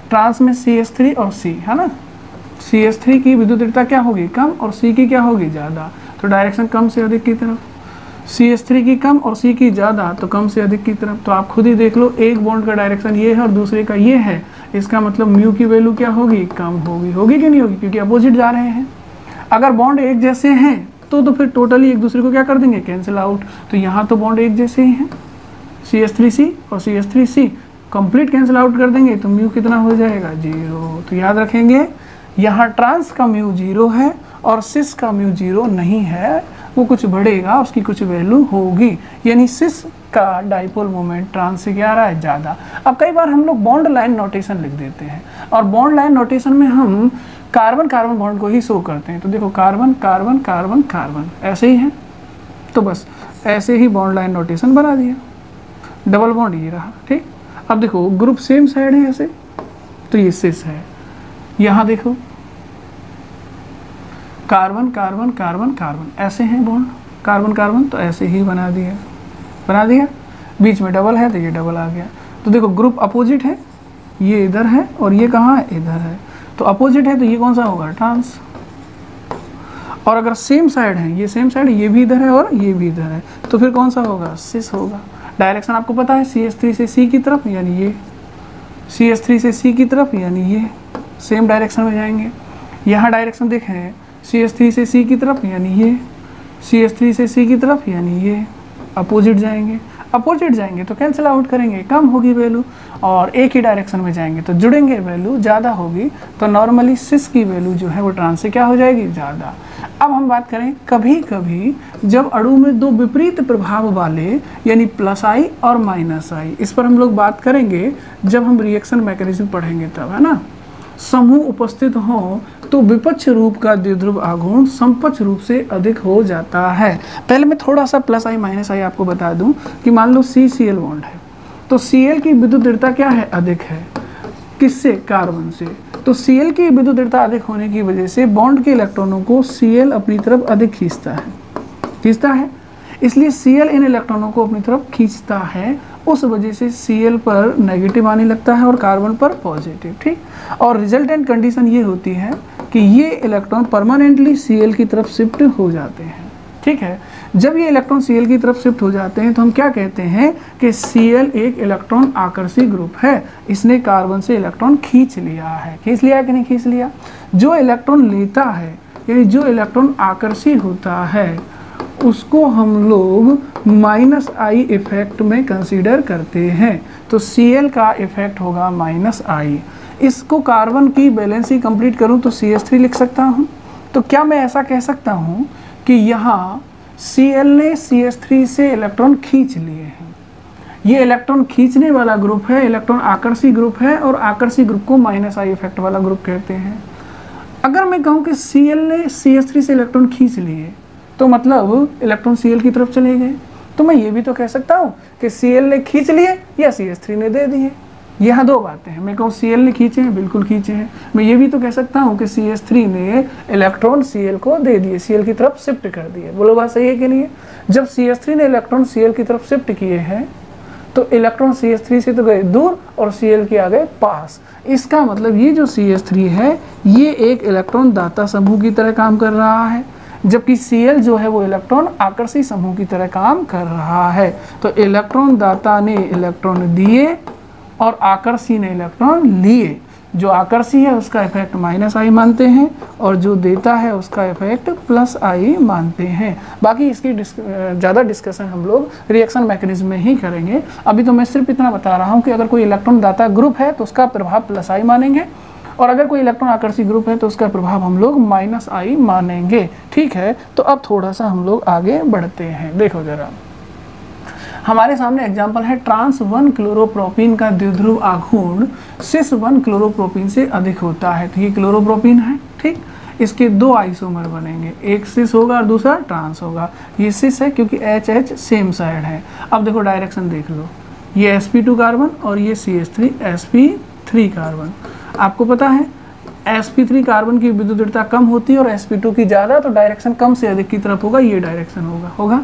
Speaker 1: ट्रांस में CS3 और C है ना, CS3 की विद्युतीयता क्या होगी, कम, और C की क्या होगी, ज़्यादा, तो डायरेक्शन कम से अधिक की तरफ। CS3 की कम और C की ज़्यादा, तो कम से अधिक की तरफ। तो आप खुद ही देख लो, एक बॉन्ड का डायरेक्शन ये है और दूसरे का ये है, इसका मतलब म्यू की वैल्यू क्या होगी, कम होगी, होगी कि नहीं होगी, क्योंकि अपोजिट जा रहे हैं। अगर बॉन्ड एक जैसे हैं तो फिर टोटली एक दूसरे को क्या कर देंगे, कैंसिल आउट। तो यहाँ तो बॉन्ड एक जैसे ही हैं, CS3C और CS3C कंप्लीट कैंसिल आउट कर देंगे, तो म्यू कितना हो जाएगा, 0। तो याद रखेंगे, यहाँ ट्रांस का म्यू 0 है और सिस का म्यू 0 नहीं है, वो कुछ बढ़ेगा, उसकी कुछ वैल्यू होगी, यानी सिस का डाइपोल मोमेंट ट्रांस से क्या आ रहा है, ज़्यादा। अब कई बार हम लोग बॉन्ड लाइन नोटेशन लिख देते हैं और बॉन्ड लाइन नोटेशन में हम कार्बन कार्बन बॉन्ड को ही शो करते हैं। तो देखो, कार्बन कार्बन कार्बन कार्बन ऐसे ही है, तो बस ऐसे ही बॉन्ड लाइन नोटेशन बना दिया, डबल बॉन्ड ये रहा, ठीक। अब देखो, ग्रुप सेम साइड है ऐसे, तो ये सिस है। यहाँ देखो, कार्बन कार्बन कार्बन कार्बन ऐसे हैं बॉन्ड, कार्बन कार्बन, तो ऐसे ही बना दिया, बीच में डबल है तो ये डबल आ गया। तो देखो, ग्रुप अपोजिट है, ये इधर है और ये कहाँ है, इधर है, तो अपोजिट है तो ये कौन सा होगा, ट्रांस। और अगर सेम साइड है, ये सेम साइड, ये भी इधर है और ये भी इधर है, तो फिर कौन सा होगा, सिस होगा। डायरेक्शन आपको पता है, CS3 से C की तरफ, यानी ये CS3 से C की तरफ, यानी ये सेम डायरेक्शन में जाएंगे। यहाँ डायरेक्शन देखें, CS3 से C की तरफ, यानी ये CS3 से C की तरफ, यानी ये अपोजिट जाएंगे तो कैंसिल आउट करेंगे, कम होगी वैल्यू, और एक ही डायरेक्शन में जाएंगे तो जुड़ेंगे, वैल्यू ज़्यादा होगी, तो नॉर्मली सिस की वैल्यू जो है वो ट्रांस से क्या हो जाएगी, ज़्यादा। अब हम बात करें, कभी कभी जब अणु में 2 विपरीत प्रभाव वाले, यानी +I और -I, इस पर हम लोग बात करेंगे जब हम रिएक्शन मैकेनिज्म पढ़ेंगे तब, है ना। समूह उपस्थित हो तो विपक्ष रूप का द्विध्रुव आघूर्ण समपक्ष रूप से अधिक हो जाता है। पहले मैं थोड़ा सा +I -I आपको बता दूं कि मान लो CCl बॉन्ड है, तो Cl की विद्युतीयता क्या है, अधिक है, किससे, कार्बन से। तो Cl की विद्युत दृढ़ता अधिक होने की वजह से बॉन्ड के इलेक्ट्रॉनों को Cl अपनी तरफ अधिक खींचता है, इसलिए Cl इन इलेक्ट्रॉनों को अपनी तरफ खींचता है, उस वजह से Cl पर नेगेटिव आने लगता है और कार्बन पर पॉजिटिव, ठीक। और रिजल्टेंट कंडीशन ये होती है कि ये इलेक्ट्रॉन परमानेंटली Cl की तरफ शिफ्ट हो जाते हैं, ठीक है। जब ये इलेक्ट्रॉन Cl की तरफ शिफ्ट हो जाते हैं तो हम क्या कहते हैं कि Cl एक इलेक्ट्रॉन आकर्षी ग्रुप है, इसने कार्बन से इलेक्ट्रॉन खींच लिया है। खींच लिया कि नहीं खींच लिया? जो इलेक्ट्रॉन लेता है यानी जो इलेक्ट्रॉन आकर्षी होता है उसको हम लोग -I इफेक्ट में कंसीडर करते हैं, तो Cl का इफेक्ट होगा -I। इसको कार्बन की बैलेंसी कंप्लीट करूं तो CH3 लिख सकता हूं। तो क्या मैं ऐसा कह सकता हूं कि यहाँ Cl ने CH3 से इलेक्ट्रॉन खींच लिए हैं, ये इलेक्ट्रॉन खींचने वाला ग्रुप है, इलेक्ट्रॉन आकर्षी ग्रुप है, और आकर्षी ग्रुप को -I इफेक्ट वाला ग्रुप कहते हैं। अगर मैं कहूँ कि Cl ने CH3 से इलेक्ट्रॉन खींच लिए तो मतलब इलेक्ट्रॉन Cl की तरफ चले गए, तो मैं ये भी तो कह सकता हूँ कि Cl ने खींच लिए या CH3 ने दे दिए। यहाँ दो बातें हैं, मैं कहूँ Cl ने खींचे हैं, बिल्कुल खींचे हैं। मैं ये भी तो कह सकता हूँ कि CH3 ने इलेक्ट्रॉन Cl को दे दिए, Cl की तरफ शिफ्ट कर दिए। बोलो बात सही है कि नहीं है? जब CH3 ने इलेक्ट्रॉन Cl की तरफ शिफ्ट किए हैं तो इलेक्ट्रॉन CH3 से तो गए दूर और Cl के आ गए पास। इसका मतलब ये जो CH3 है ये एक इलेक्ट्रॉन दाता समूह की तरह काम कर रहा है, जबकि Cl जो है वो इलेक्ट्रॉन आकर्षी समूह की तरह काम कर रहा है। तो इलेक्ट्रॉन दाता ने इलेक्ट्रॉन दिए और आकर्षी ने इलेक्ट्रॉन लिए। जो आकर्षी है उसका इफेक्ट -I मानते हैं और जो देता है उसका इफेक्ट +I मानते हैं। बाकी इसकी ज़्यादा डिस्कशन हम लोग रिएक्शन मैकेनिज्म में ही करेंगे। अभी तो मैं सिर्फ इतना बता रहा हूँ कि अगर कोई इलेक्ट्रॉन दाता ग्रुप है तो उसका प्रभाव +I मानेंगे, और अगर कोई इलेक्ट्रॉन आकर्षी ग्रुप है तो उसका प्रभाव हम लोग -I मानेंगे, ठीक है। तो अब थोड़ा सा हम लोग आगे बढ़ते हैं। देखो जरा, हमारे सामने एग्जाम्पल है ट्रांस 1 क्लोरोप्रोपीन का द्विध्रुव आघूर्ण सिस 1 क्लोरोप्रोपीन से अधिक होता है। तो ये क्लोरोप्रोपीन है, ठीक। इसके दो आइसोमर बनेंगे, एक सिस होगा और दूसरा ट्रांस होगा। ये सिस है क्योंकि HH सेम साइड है। अब देखो डायरेक्शन देख लो, ये sp2 कार्बन और ये CH3 sp3 कार्बन। आपको पता है sp3 कार्बन की विद्युत दृढ़ता कम होती है और sp2 की ज़्यादा, तो डायरेक्शन कम से अधिक की तरफ होगा, ये डायरेक्शन होगा।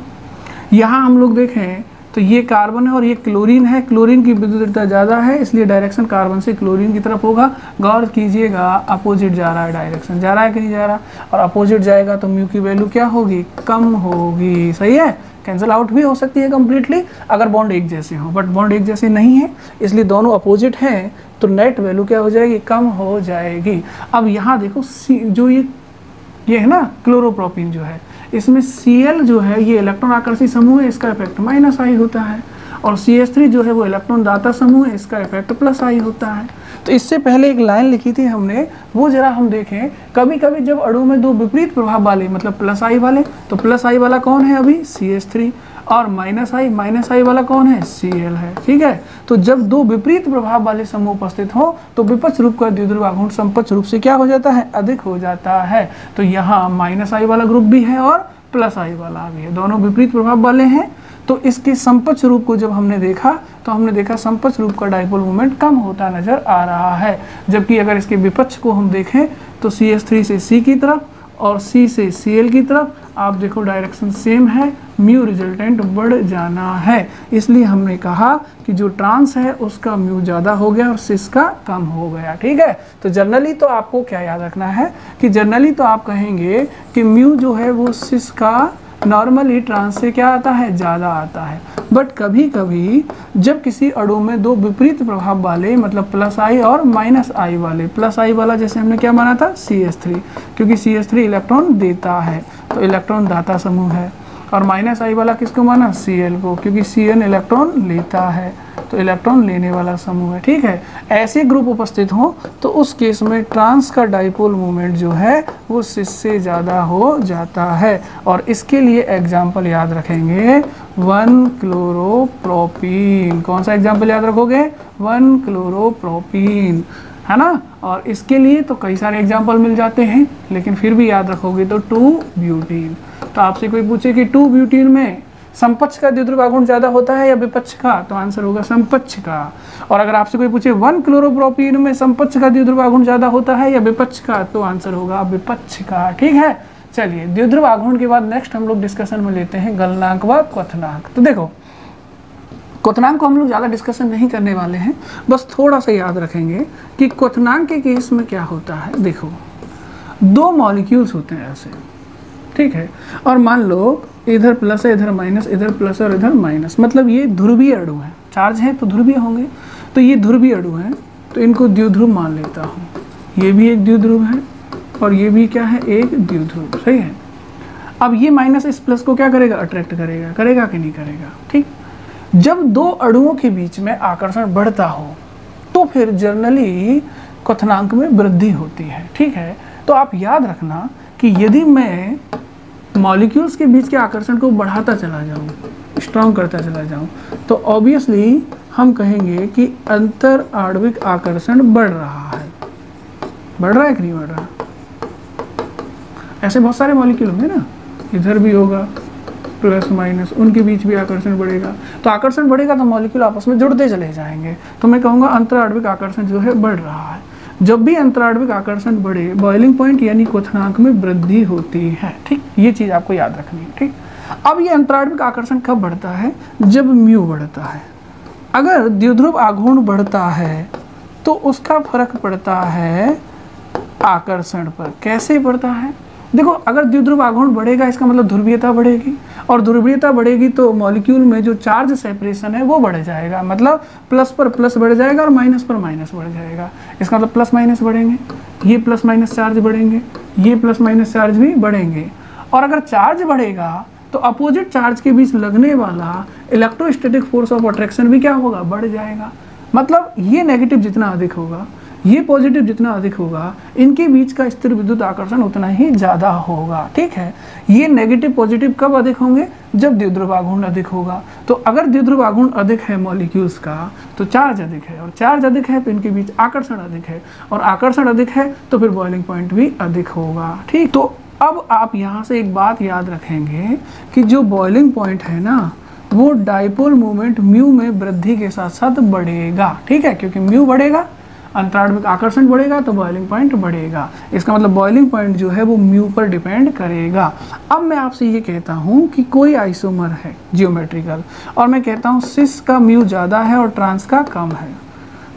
Speaker 1: यहाँ हम लोग देखें तो ये कार्बन है और ये क्लोरीन है, क्लोरीन की विद्युत दृढ़ता ज़्यादा है इसलिए डायरेक्शन कार्बन से क्लोरीन की तरफ होगा। गौर कीजिएगा अपोजिट जा रहा है, डायरेक्शन जा रहा है कि नहीं जा रहा, और अपोजिट जाएगा तो म्यू की वैल्यू क्या होगी? कम होगी। सही है, कैंसिल आउट भी हो सकती है कम्प्लीटली अगर बॉन्ड एक जैसे हो, बट बॉन्ड एक जैसे नहीं है इसलिए दोनों अपोजिट हैं तो नेट वैल्यू क्या हो जाएगी? कम हो जाएगी। अब यहाँ देखो जो ये है ना क्लोरोप्रोपीन जो है, इसमें Cl जो है ये इलेक्ट्रॉन आकर्षी समूह है, इसका इफेक्ट -I होता है, और CH3 जो है वो इलेक्ट्रॉन दाता समूह है, इसका इफेक्ट +I होता है। तो इससे पहले एक लाइन लिखी थी हमने, वो जरा हम देखें। कभी कभी जब अणु में दो विपरीत प्रभाव वाले मतलब +I वाले, तो +I वाला कौन है अभी? CH3, और -I वाला कौन है? Cl है, ठीक है। तो जब दो विपरीत प्रभाव वाले समूह उपस्थित हो तो विपक्ष रूप का द्विध्रुव आघूर्ण समपक्ष रूप से क्या हो जाता है? अधिक हो जाता है। तो यहाँ -I वाला ग्रुप भी है और +I वाला भी है, दोनों विपरीत प्रभाव वाले हैं। तो इसके समपक्ष रूप को जब हमने देखा तो हमने देखा समपक्ष रूप का डाइपोल मोमेंट कम होता नजर आ रहा है, जबकि अगर इसके विपक्ष को हम देखें तो CH3 से C की तरफ और C से Cl की तरफ, आप देखो डायरेक्शन सेम है, म्यू रिजल्टेंट बढ़ जाना है। इसलिए हमने कहा कि जो ट्रांस है उसका म्यू ज़्यादा हो गया और सिस का कम हो गया, ठीक है। तो जनरली तो आपको क्या याद रखना है कि जनरली तो आप कहेंगे कि म्यू जो है वो सिस का नॉर्मली ट्रांस से क्या आता है? ज़्यादा आता है। बट कभी कभी जब किसी अणु में दो विपरीत प्रभाव वाले मतलब +I और -I वाले, +I वाला जैसे हमने क्या माना था? CH3, क्योंकि CH3 इलेक्ट्रॉन देता है तो इलेक्ट्रॉन दाता समूह है, और -I वाला किसको माना? Cl को, क्योंकि Cn इलेक्ट्रॉन लेता है तो इलेक्ट्रॉन लेने वाला समूह है, ठीक है। ऐसे ग्रुप उपस्थित हो तो उस केस में ट्रांस का डाइपोल मोमेंट जो है वो सिस से ज़्यादा हो जाता है, और इसके लिए एग्जाम्पल याद रखेंगे 1 क्लोरोप्रोपीन। कौन सा एग्जाम्पल याद रखोगे? 1 क्लोरोप्रोपीन, है ना। और इसके लिए तो कई सारे एग्जाम्पल मिल जाते हैं, लेकिन फिर भी याद रखोगे तो 2 ब्यूटीन। तो आपसे कोई पूछे कि 2 ब्यूटीन में समपक्ष का द्विध्रुव आघूर्ण ज़्यादा होता है या विपक्ष का? तो आंसर होगा समपक्ष का। और अगर आपसे कोई पूछे 1 क्लोरोप्रोपीन में समपक्ष का द्विध्रुव आघूर्ण ज़्यादा होता है या विपक्ष का? तो आंसर होगा विपक्ष का। ठीक है, चलिए द्विध्रुव आघूर्ण के बाद नेक्स्ट हम लोग डिस्कशन में लेते हैं गलनांक व क्वथनांक। तो देखो क्वथनांक को हम लोग ज़्यादा डिस्कशन नहीं करने वाले हैं, बस थोड़ा सा याद रखेंगे कि क्वथनांक के केस में क्या होता है। देखो 2 मॉलिक्यूल्स होते हैं ऐसे, ठीक है, और मान लो इधर प्लस है इधर माइनस, इधर प्लस और इधर माइनस, मतलब ये ध्रुवीय अणु है, चार्ज है तो ध्रुवीय होंगे, तो ये ध्रुवीय अणु है तो इनको द्विध्रुव मान लेता हूँ। ये भी एक द्विध्रुव है और ये भी क्या है, एक द्विध्रुव, सही है। अब ये माइनस इस प्लस को क्या करेगा, अट्रैक्ट करेगा, करेगा कि नहीं करेगा? ठीक, जब 2 अणुओं के बीच में आकर्षण बढ़ता हो तो फिर जनरली क्वथनांक में वृद्धि होती है। ठीक है, तो आप याद रखना कि यदि मैं मॉलिक्यूल्स के बीच के आकर्षण को बढ़ाता चला जाऊं, स्ट्रॉन्ग करता चला जाऊं, तो ऑब्वियसली हम कहेंगे कि अंतर आणविक आकर्षण बढ़ रहा है। बढ़ रहा है कि नहीं बढ़ रहा? ऐसे बहुत सारे मॉलिक्यूल होंगे ना, इधर भी होगा प्लस माइनस, उनके बीच भी आकर्षण बढ़ेगा, तो आकर्षण बढ़ेगा तो मॉलिक्यूल आपस में जुड़ते चले जाएंगे, तो मैं कहूँगा अंतर आणविक आकर्षण जो है बढ़ रहा है। जब भी अंतर आणविक आकर्षण बढ़े, बॉइलिंग पॉइंट यानी क्वथनांक में वृद्धि होती है। ठीक, ये चीज़ आपको याद रखनी है। ठीक, अब ये अंतर आणविक आकर्षण कब बढ़ता है? जब म्यू बढ़ता है। अगर द्विध्रुव आघूर्ण बढ़ता है तो उसका फर्क पड़ता है आकर्षण पर। कैसे पड़ता है? देखो अगर द्विध्रुव आघूर्ण बढ़ेगा इसका मतलब ध्रुवीयता बढ़ेगी, और ध्रुवीयता बढ़ेगी तो मॉलिक्यूल में जो चार्ज सेपरेशन है वो बढ़ जाएगा, मतलब प्लस पर प्लस बढ़ जाएगा और माइनस पर माइनस बढ़ जाएगा। इसका मतलब प्लस माइनस बढ़ेंगे, ये प्लस माइनस चार्ज बढ़ेंगे, ये प्लस माइनस चार्ज भी बढ़ेंगे। और अगर चार्ज बढ़ेगा तो अपोजिट चार्ज के बीच लगने वाला इलेक्ट्रोस्टैटिक फोर्स ऑफ अट्रैक्शन भी क्या होगा, बढ़ जाएगा। मतलब ये नेगेटिव जितना अधिक होगा, ये पॉजिटिव जितना अधिक होगा, इनके बीच का स्थिर विद्युत आकर्षण उतना ही ज़्यादा होगा। ठीक है, ये नेगेटिव पॉजिटिव कब अधिक होंगे? जब द्विध्रुव आघूर्ण अधिक होगा। तो अगर द्विध्रुव आघूर्ण अधिक है मॉलिक्यूल्स का तो चार्ज अधिक है, और चार्ज अधिक है तो इनके बीच आकर्षण अधिक है, और आकर्षण अधिक है तो फिर बॉइलिंग पॉइंट भी अधिक होगा। ठीक, तो अब आप यहाँ से एक बात याद रखेंगे कि जो बॉइलिंग पॉइंट है ना, वो डाइपोल मोमेंट म्यू में वृद्धि के साथ साथ बढ़ेगा। ठीक है, क्योंकि म्यू बढ़ेगा, अंतराणविक आकर्षण बढ़ेगा तो बॉइलिंग पॉइंट बढ़ेगा। इसका मतलब बॉइलिंग पॉइंट जो है वो म्यू पर डिपेंड करेगा। अब मैं आपसे ये कहता हूँ कि कोई आइसोमर है जियोमेट्रिकल, और मैं कहता हूँ सिस का म्यू ज़्यादा है और ट्रांस का कम है,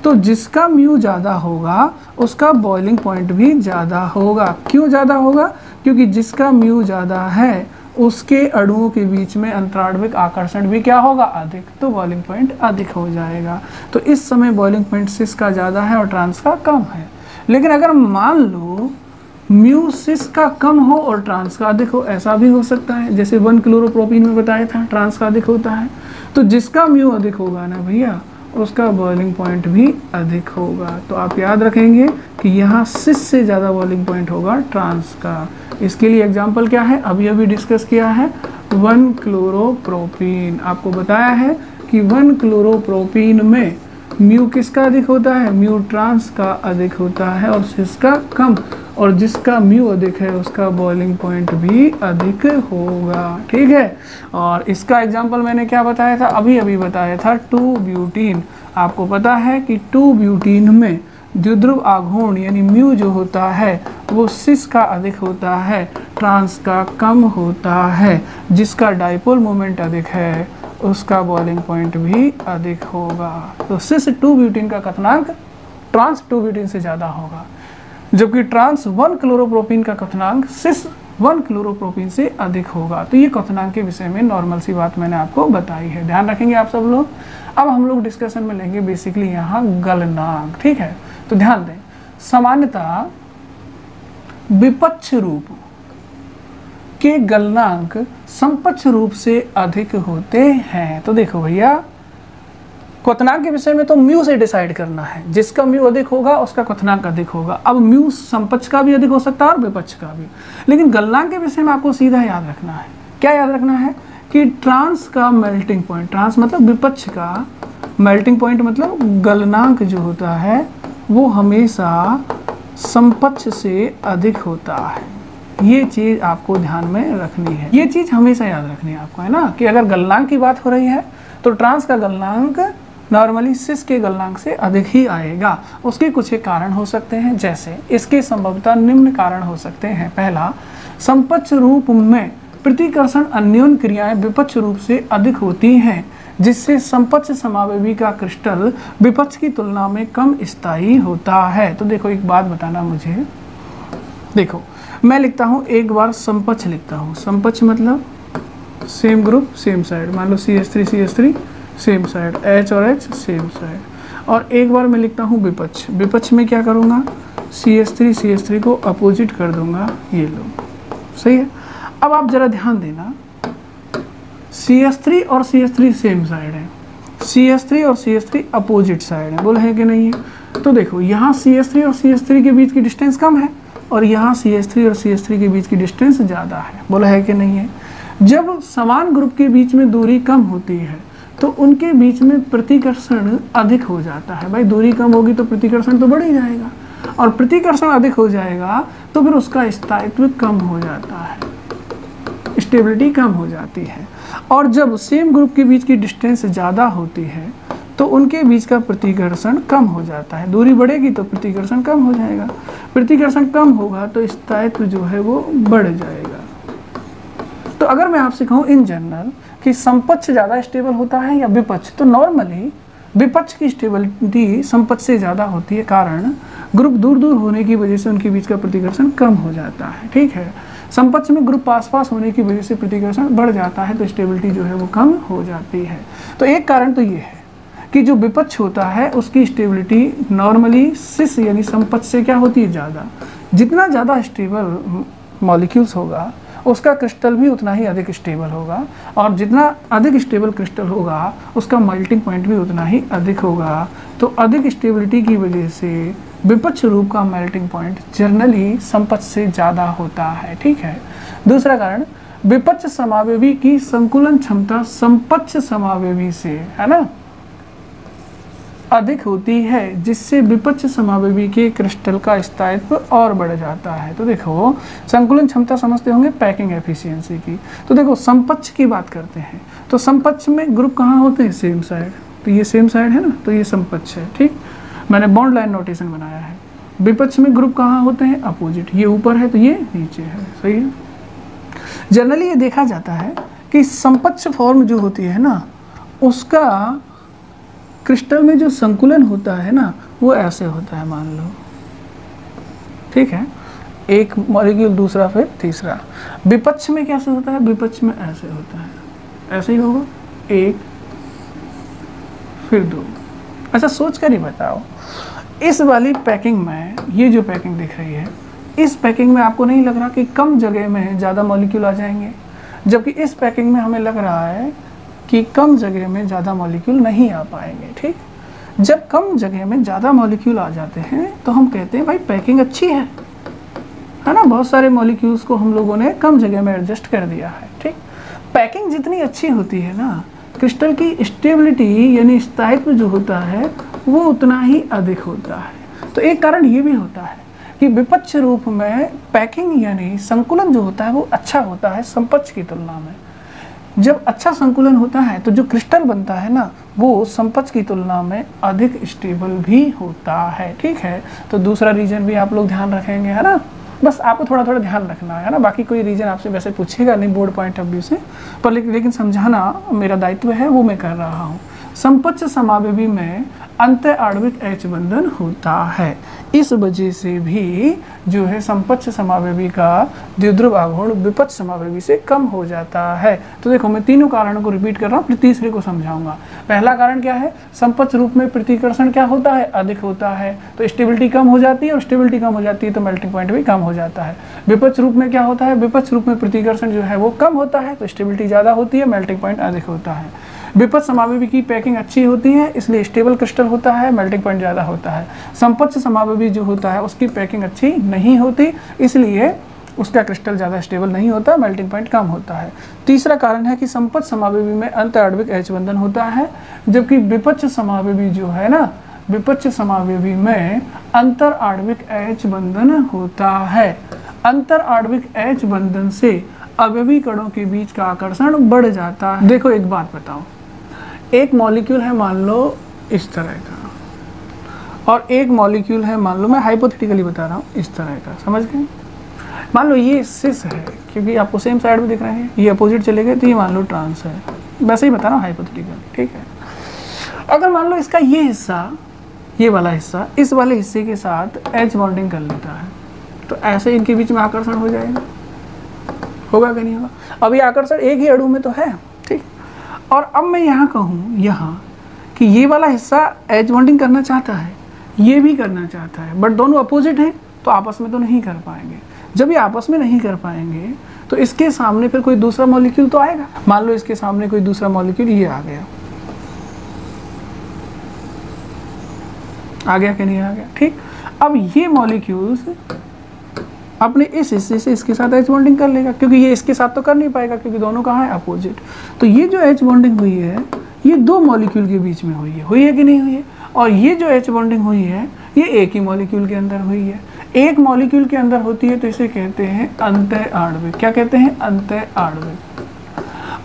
Speaker 1: तो जिसका म्यू ज़्यादा होगा उसका बॉइलिंग पॉइंट भी ज़्यादा होगा। क्यों ज़्यादा होगा? क्योंकि जिसका म्यू ज़्यादा है उसके अणुओं के बीच में अंतराणविक आकर्षण भी क्या होगा, अधिक, तो बॉइलिंग पॉइंट अधिक हो जाएगा। तो इस समय बॉइलिंग पॉइंट सिस का ज़्यादा है और ट्रांस का कम है। लेकिन अगर मान लो म्यू सिस का कम हो और ट्रांस का अधिक हो, ऐसा भी हो सकता है, जैसे 1 क्लोरोप्रोपीन में बताया था ट्रांस का अधिक होता है, तो जिसका म्यू अधिक होगा ना भैया, उसका बॉइलिंग पॉइंट भी अधिक होगा। तो आप याद रखेंगे कि यहाँ सिस से ज़्यादा बॉइलिंग पॉइंट होगा ट्रांस का। इसके लिए एग्जाम्पल क्या है, अभी अभी डिस्कस किया है, 1 क्लोरोप्रोपीन। आपको बताया है कि 1 क्लोरोप्रोपीन में म्यू किसका अधिक होता है, म्यू ट्रांस का अधिक होता है और सिस का कम, और जिसका म्यू अधिक है उसका बॉइलिंग पॉइंट भी अधिक होगा। ठीक है, और इसका एग्जांपल मैंने क्या बताया था, अभी अभी बताया था 2 ब्यूटीन। आपको पता है कि 2 ब्यूटीन में द्विध्रुव आघूर्ण यानी म्यू जो होता है वो सिस का अधिक होता है, ट्रांस का कम होता है। जिसका डाइपोल मोमेंट अधिक है उसका बॉइलिंग पॉइंट भी अधिक होगा। तो सिस 2 ब्यूटीन का क्वथनांक ट्रांस 2 ब्यूटीन से ज़्यादा होगा, जबकि ट्रांस 1 क्लोरोप्रोपीन का क्वथनांक सिस 1 क्लोरोप्रोपीन से अधिक होगा। तो ये क्वथनांक के विषय में नॉर्मल सी बात मैंने आपको बताई है, ध्यान रखेंगे आप सब लोग। अब हम लोग डिस्कशन में लेंगे बेसिकली यहाँ गलनांक। ठीक है, तो ध्यान दें, सामान्यतः विपक्ष रूप के गलनांक समपक्ष रूप से अधिक होते हैं। तो देखो भैया, क्वथनांक के विषय में तो म्यू से डिसाइड करना है, जिसका म्यू अधिक होगा उसका क्वथनांक अधिक होगा। अब म्यू समपक्ष का भी अधिक हो सकता है और विपक्ष का भी, लेकिन गलनांक के विषय में आपको सीधा याद रखना है। क्या याद रखना है कि ट्रांस का मेल्टिंग पॉइंट, ट्रांस मतलब विपक्ष का, मेल्टिंग पॉइंट मतलब गलनांक जो होता है वो हमेशा समपक्ष से अधिक होता है। ये चीज़ आपको ध्यान में रखनी है, ये चीज़ हमेशा याद रखनी है आपको, है ना, कि अगर गलनांक की बात हो रही है तो ट्रांस का गलनांक नॉर्मली सिस के गलनांक से अधिक ही आएगा। उसके कुछ एक कारण हो सकते हैं, जैसे इसके संभवतः निम्न कारण हो सकते हैं। पहला, समपक्ष रूप में प्रतिकर्षण अन्योन्य क्रियाएं विपक्ष रूप से अधिक होती हैं, जिससे समपक्ष समावेवी का क्रिस्टल विपक्ष की तुलना में कम स्थायी होता है। तो देखो एक बात बताना मुझे, देखो मैं लिखता हूँ एक बार समपक्ष लिखता हूँ, समपक्ष मतलब सेम ग्रुप सेम साइड, मान लो CH3 CH3 same side, H और H सेम साइड, और एक बार मैं लिखता हूँ विपक्ष, विपक्ष में क्या करूँगा, CH3 CH3 को अपोजिट कर दूंगा, ये लो, सही है। अब आप जरा ध्यान देना, CH3 और CH3 सेम साइड है, CH3 और CH3 अपोजिट साइड है, बोला है कि नहीं है। तो देखो यहाँ CH3 और CH3 के बीच की डिस्टेंस कम है और यहाँ CH3 और CH3 के बीच की डिस्टेंस ज़्यादा है, बोला है कि नहीं है। जब समान ग्रुप के बीच में दूरी कम होती है तो उनके बीच में प्रतिकर्षण अधिक हो जाता है। भाई दूरी कम होगी तो प्रतिकर्षण तो बढ़ ही जाएगा, और प्रतिकर्षण अधिक हो जाएगा तो फिर उसका स्थायित्व कम हो जाता है, स्टेबिलिटी कम हो जाती है। और जब सेम ग्रुप के बीच की डिस्टेंस ज़्यादा होती है तो उनके बीच का प्रतिकर्षण कम हो जाता है। दूरी बढ़ेगी तो प्रतिकर्षण कम हो जाएगा, प्रतिकर्षण कम होगा तो स्थायित्व जो है वो बढ़ जाएगा। तो अगर मैं आपसे कहूँ इन जनरल कि समपक्ष ज़्यादा स्टेबल होता है या विपक्ष, तो नॉर्मली विपक्ष की स्टेबिलिटी समपक्ष से ज़्यादा होती है, कारण ग्रुप दूर दूर होने की वजह से उनके बीच का प्रतिकर्षण कम हो जाता है, ठीक है। समपक्ष में ग्रुप पास पास होने की वजह से प्रतिकर्षण बढ़ जाता है तो स्टेबिलिटी जो है वो कम हो जाती है। तो एक कारण तो ये है कि जो विपक्ष होता है उसकी स्टेबिलिटी नॉर्मली सिस यानी समपक्ष से क्या होती है, ज़्यादा। जितना ज़्यादा स्टेबल मॉलिक्यूल्स होगा उसका क्रिस्टल भी उतना ही अधिक स्टेबल होगा, और जितना अधिक स्टेबल क्रिस्टल होगा उसका मेल्टिंग पॉइंट भी उतना ही अधिक होगा। तो अधिक स्टेबिलिटी की वजह से विपक्ष रूप का मेल्टिंग पॉइंट जनरली समपक्ष से ज़्यादा होता है, ठीक है। दूसरा कारण, विपक्ष समावेवी की संकुलन क्षमता समपक्ष समावेवी से, है ना, अधिक होती है, जिससे विपक्ष समावेवी के क्रिस्टल का स्थायित्व और बढ़ जाता है। तो देखो संकुलन क्षमता समझते होंगे पैकिंग एफिशिएंसी की, तो देखो समपक्ष की बात करते हैं तो समपक्ष में ग्रुप कहाँ होते हैं, सेम साइड, तो ये सेम साइड है ना, तो ये समपक्ष है, ठीक। मैंने बॉन्ड लाइन नोटेशन बनाया है। विपक्ष में ग्रुप कहाँ होते हैं, अपोजिट, ये ऊपर है तो ये नीचे है, सही है। जनरली ये देखा जाता है कि समपक्ष फॉर्म जो होती है ना उसका क्रिस्टल में जो संकुलन होता है ना वो ऐसे होता है, मान लो, ठीक है, एक मॉलिक्यूल दूसरा फिर तीसरा। विपक्ष में कैसे होता है, विपक्ष में ऐसे होता है, ऐसे ही होगा, एक फिर दो। अच्छा सोच कर ही बताओ, इस वाली पैकिंग में ये जो पैकिंग दिख रही है, इस पैकिंग में आपको नहीं लग रहा कि कम जगह में ज़्यादा मॉलिक्यूल आ जाएंगे, जबकि इस पैकिंग में हमें लग रहा है कि कम जगह में ज़्यादा मॉलिक्यूल नहीं आ पाएंगे, ठीक। जब कम जगह में ज़्यादा मॉलिक्यूल आ जाते हैं तो हम कहते हैं भाई पैकिंग अच्छी है ना, बहुत सारे मॉलिक्यूल्स को हम लोगों ने कम जगह में एडजस्ट कर दिया है, ठीक। पैकिंग जितनी अच्छी होती है ना, क्रिस्टल की स्टेबिलिटी यानी स्थायित्व जो होता है वो उतना ही अधिक होता है। तो एक कारण ये भी होता है कि विपक्ष रूप में पैकिंग यानी संकुलन जो होता है वो अच्छा होता है समपक्ष की तुलना में। जब अच्छा संकुलन होता है तो जो क्रिस्टल बनता है ना वो समपक्ष की तुलना में अधिक स्टेबल भी होता है, ठीक है। तो दूसरा रीजन भी आप लोग ध्यान रखेंगे, है ना, बस आपको थोड़ा थोड़ा ध्यान रखना है ना, बाकी कोई रीजन आपसे वैसे पूछेगा नहीं बोर्ड पॉइंट ऑफ व्यू से, पर लेकिन समझाना मेरा दायित्व है, वो मैं कर रहा हूँ। समपक्ष समावेवी में अंत आणविक H बंधन होता है, इस वजह से भी जो है समपक्ष समावेवी का द्विध्रुव आघूर्ण विपक्ष समावेवी से कम हो जाता है। तो देखो मैं तीनों कारणों को रिपीट कर रहा हूँ, फिर तीसरे को समझाऊंगा। पहला कारण क्या है, समपक्ष रूप में प्रतिकर्षण क्या होता है, अधिक होता है, तो स्टेबिलिटी कम हो जाती है, और स्टेबिलिटी कम हो जाती है तो मेल्टिंग पॉइंट भी कम हो जाता है। विपक्ष रूप में क्या होता है, विपक्ष रूप में प्रतिकर्षण जो है वो कम होता है तो स्टेबिलिटी ज़्यादा होती है, मेल्टिंग पॉइंट अधिक होता है। विपक्ष समावेवी की पैकिंग अच्छी होती है इसलिए स्टेबल क्रिस्टल होता है, मेल्टिंग पॉइंट ज़्यादा होता है। समपक्ष समावेवी जो होता है उसकी पैकिंग अच्छी नहीं होती इसलिए उसका क्रिस्टल ज़्यादा स्टेबल नहीं होता, मेल्टिंग पॉइंट कम होता है। तीसरा कारण है कि समपक्ष समावेवी में अंत आणविक H बंधन होता है, जबकि विपक्ष समावेवी जो है ना, विपक्ष समावेवी में अंतर आणविक H बंधन होता है। अंतर आणविक H बंधन से अवयवी कणों के बीच का आकर्षण बढ़ जाता है। देखो एक बात बताओ, एक मॉलिक्यूल है मान लो इस तरह का, और एक मॉलिक्यूल है मान लो, मैं हाइपोथेटिकली बता रहा हूँ, इस तरह का, समझ गए। मान लो ये सिस है, क्योंकि आपको सेम साइड में दिख रहे हैं, ये अपोजिट चले गए तो ये मान लो ट्रांस है, वैसे ही बता रहा हूँ हाइपोथेटिकली, ठीक है। अगर मान लो इसका ये हिस्सा, ये वाला हिस्सा इस वाले हिस्से के साथ H बॉन्डिंग कर लेता है, तो ऐसे इनके बीच में आकर्षण हो जाएगा, होगा कि नहीं होगा। अब ये आकर्षण एक ही अणु में तो है, ठीक। और अब मैं यहाँ कहूँ यहाँ कि ये वाला हिस्सा H बॉन्डिंग करना चाहता है, ये भी करना चाहता है, बट दोनों अपोजिट हैं तो आपस में तो नहीं कर पाएंगे। जब ये आपस में नहीं कर पाएंगे तो इसके सामने फिर कोई दूसरा मॉलिक्यूल तो आएगा। मान लो इसके सामने कोई दूसरा मॉलिक्यूल ये आ गया कि नहीं आ गया, ठीक। अब ये मॉलिक्यूल्स अपने इस हिस्से से इसके साथ H बॉन्डिंग कर लेगा, क्योंकि ये इसके साथ तो कर नहीं पाएगा क्योंकि दोनों कहाँ है, अपोजिट। तो ये जो H बॉन्डिंग हुई है ये दो मॉलिक्यूल के बीच में हुई है कि नहीं हुई है। और ये जो H बॉन्डिंग हुई है ये एक ही मॉलिक्यूल के अंदर हुई है। एक मॉलिक्यूल के अंदर होती है तो इसे कहते हैं अंतः आणविक। क्या कहते हैं? अंतः आणविक।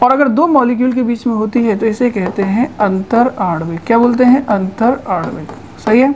Speaker 1: और अगर दो मॉलिक्यूल के बीच में होती है तो इसे कहते हैं अंतर आणविक। क्या बोलते हैं? अंतर आणविक। सही है।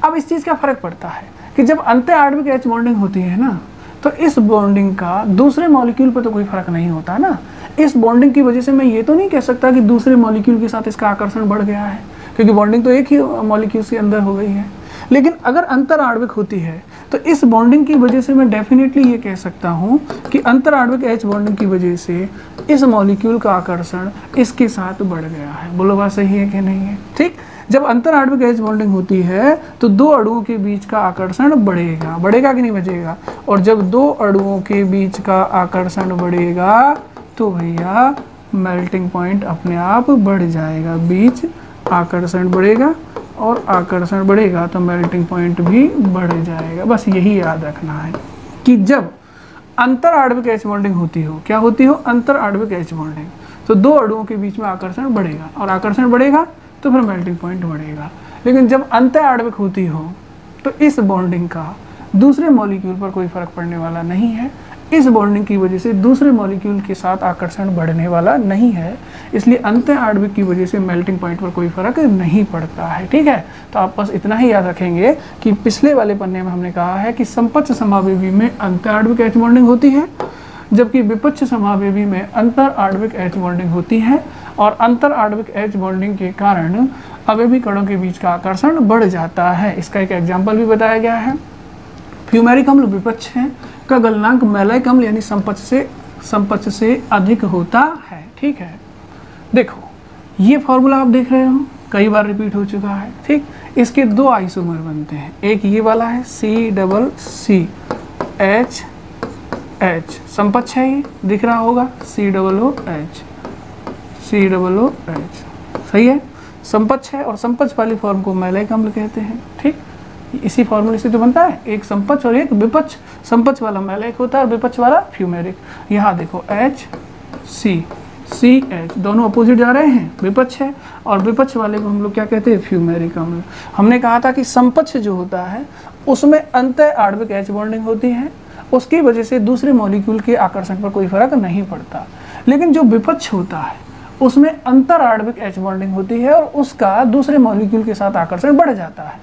Speaker 1: अब इस चीज़ का फर्क पड़ता है कि जब अंतः आणविक H बॉन्डिंग होती है ना, तो इस बॉन्डिंग का दूसरे मॉलिक्यूल पर तो कोई फर्क नहीं होता ना। इस बॉन्डिंग की वजह से मैं ये तो नहीं कह सकता कि दूसरे मॉलिक्यूल के साथ इसका आकर्षण बढ़ गया है, क्योंकि बॉन्डिंग तो एक ही मॉलिक्यूल के अंदर हो गई है। लेकिन अगर अंतर आणविक होती है तो इस बॉन्डिंग की वजह से मैं डेफिनेटली ये कह सकता हूँ कि अंतर आणविक H बॉन्डिंग की वजह से इस मॉलिक्यूल का आकर्षण इसके साथ बढ़ गया है। बोलो बात सही है कि नहीं है? ठीक। जब अंतर आणविक H बॉन्डिंग होती है तो दो अणुओं के बीच का आकर्षण बढ़ेगा, बढ़ेगा कि नहीं बढ़ेगा? और जब दो अणुओं के बीच का आकर्षण बढ़ेगा तो भैया मेल्टिंग पॉइंट अपने आप बढ़ जाएगा। बीच आकर्षण बढ़ेगा और आकर्षण बढ़ेगा तो मेल्टिंग पॉइंट भी बढ़ जाएगा। बस यही याद रखना है कि जब अंतर आणविक H बॉन्डिंग होती हो, क्या होती हो? अंतर आणविक H बॉन्डिंग, तो दो अणुओं के बीच में आकर्षण बढ़ेगा और आकर्षण बढ़ेगा तो फिर मेल्टिंग पॉइंट बढ़ेगा। लेकिन जब अंतः आणविक होती हो तो इस बॉन्डिंग का दूसरे मॉलिक्यूल पर कोई फर्क पड़ने वाला नहीं है। इस बॉन्डिंग की वजह से दूसरे मॉलिक्यूल के साथ आकर्षण बढ़ने वाला नहीं है, इसलिए अंतः आणविक की वजह से मेल्टिंग पॉइंट पर कोई फर्क नहीं पड़ता है। ठीक है, तो आप बस इतना ही याद रखेंगे कि पिछले वाले पन्ने में हमने कहा है कि समपक्ष समावेवी में अंतः आणविक H बॉन्डिंग होती है, जबकि विपक्ष समावेवी में अंतर आणविक H बॉन्डिंग होती है। और अंतर आणविक H बॉन्डिंग के कारण अवयवी कणों के बीच का आकर्षण बढ़ जाता है। इसका एक एग्जाम्पल भी बताया गया है। फ्यूमेरिक अम्ल विपक्ष है का गलनांक मैलाइक अम्ल यानी समपक्ष से अधिक होता है। ठीक है, देखो ये फॉर्मूला आप देख रहे हो, कई बार रिपीट हो चुका है। ठीक, इसके दो आइसोमर बनते हैं, एक ये वाला है CCCH, समपक्ष है, ये दिख रहा होगा COOH, सही है, समपक्ष है। और समपक्ष वाली फॉर्म को मैलाइक अम्ल कहते हैं। ठीक, इसी फॉर्मूले से तो बनता है, एक समपक्ष और एक विपक्ष। समपक्ष वाला मैलाइक होता है और विपक्ष वाला फ्यूमेरिक। यहाँ देखो HCCH दोनों अपोजिट जा रहे हैं, विपक्ष है, और विपक्ष वाले को हम लोग क्या कहते हैं? फ्यूमेरिक अम्ल। हमने कहा था कि समपक्ष जो होता है उसमें अंतः आणविक H बॉन्डिंग होती है, उसकी वजह से दूसरे मॉलिक्यूल के आकर्षण पर कोई फर्क नहीं पड़ता। लेकिन जो विपक्ष होता है उसमें अंतर आणविक H बॉन्डिंग होती है और उसका दूसरे मॉलिक्यूल के साथ आकर्षण बढ़ जाता है।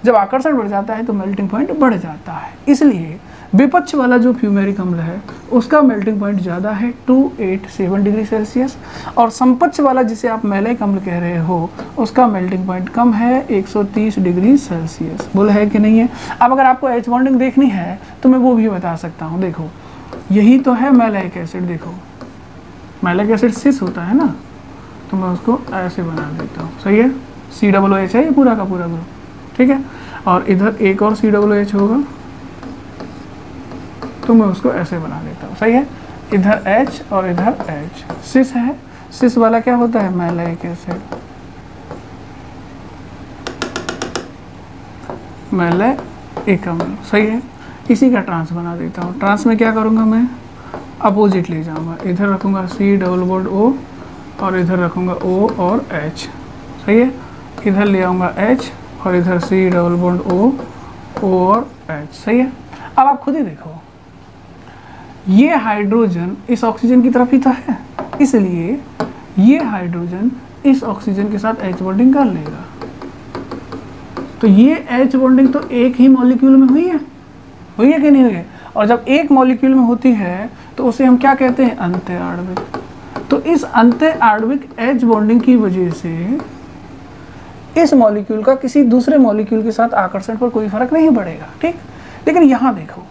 Speaker 1: जब आकर्षण बढ़ जाता है तो मेल्टिंग पॉइंट बढ़ जाता है। इसलिए विपक्ष वाला जो फ्यूमेरिक अम्ल है उसका मेल्टिंग पॉइंट ज़्यादा है 287 डिग्री सेल्सियस, और समपक्ष वाला जिसे आप मैलाइक अम्ल कह रहे हो उसका मेल्टिंग पॉइंट कम है 130 डिग्री सेल्सियस। बोला है कि नहीं है? अब अगर आपको H बॉन्डिंग देखनी है तो मैं वो भी बता सकता हूँ। देखो यही तो है मैलाइक एसिड, देखो मैलाइक एसिड सिस होता है ना, तो मैं उसको ऐसे बना देता हूँ। सही है, COOH है ये पूरा का पूरा ग्रुप। ठीक है, और इधर एक और COOH होगा तो मैं उसको ऐसे बना देता हूँ। सही है, इधर H और इधर H, सिस है, सिस वाला क्या होता है? मैलाइक एसिड, मैलाइक अम्ल। सही है, इसी का ट्रांस बना देता हूँ। ट्रांस में क्या करूँगा? मैं अपोजिट ले जाऊँगा, इधर रखूँगा C डबल बॉन्ड O और इधर रखूँगा O और H। सही है, इधर ले आऊँगा H और इधर C डबल बॉन्ड O और H। सही है, अब आप खुद ही देखो ये हाइड्रोजन इस ऑक्सीजन की तरफ ही तो है, इसलिए ये हाइड्रोजन इस ऑक्सीजन के साथ H बॉन्डिंग कर लेगा। तो ये H बॉन्डिंग तो एक ही मॉलिक्यूल में हुई है कि नहीं हुई है? और जब एक मॉलिक्यूल में होती है तो उसे हम क्या कहते हैं? अंत्य आणविक। तो इस अंत्य आणविक H बॉन्डिंग की वजह से इस मॉलिक्यूल का किसी दूसरे मॉलिक्यूल के साथ आकर्षण पर कोई फर्क नहीं पड़ेगा, ठीक। लेकिन यहाँ देखो,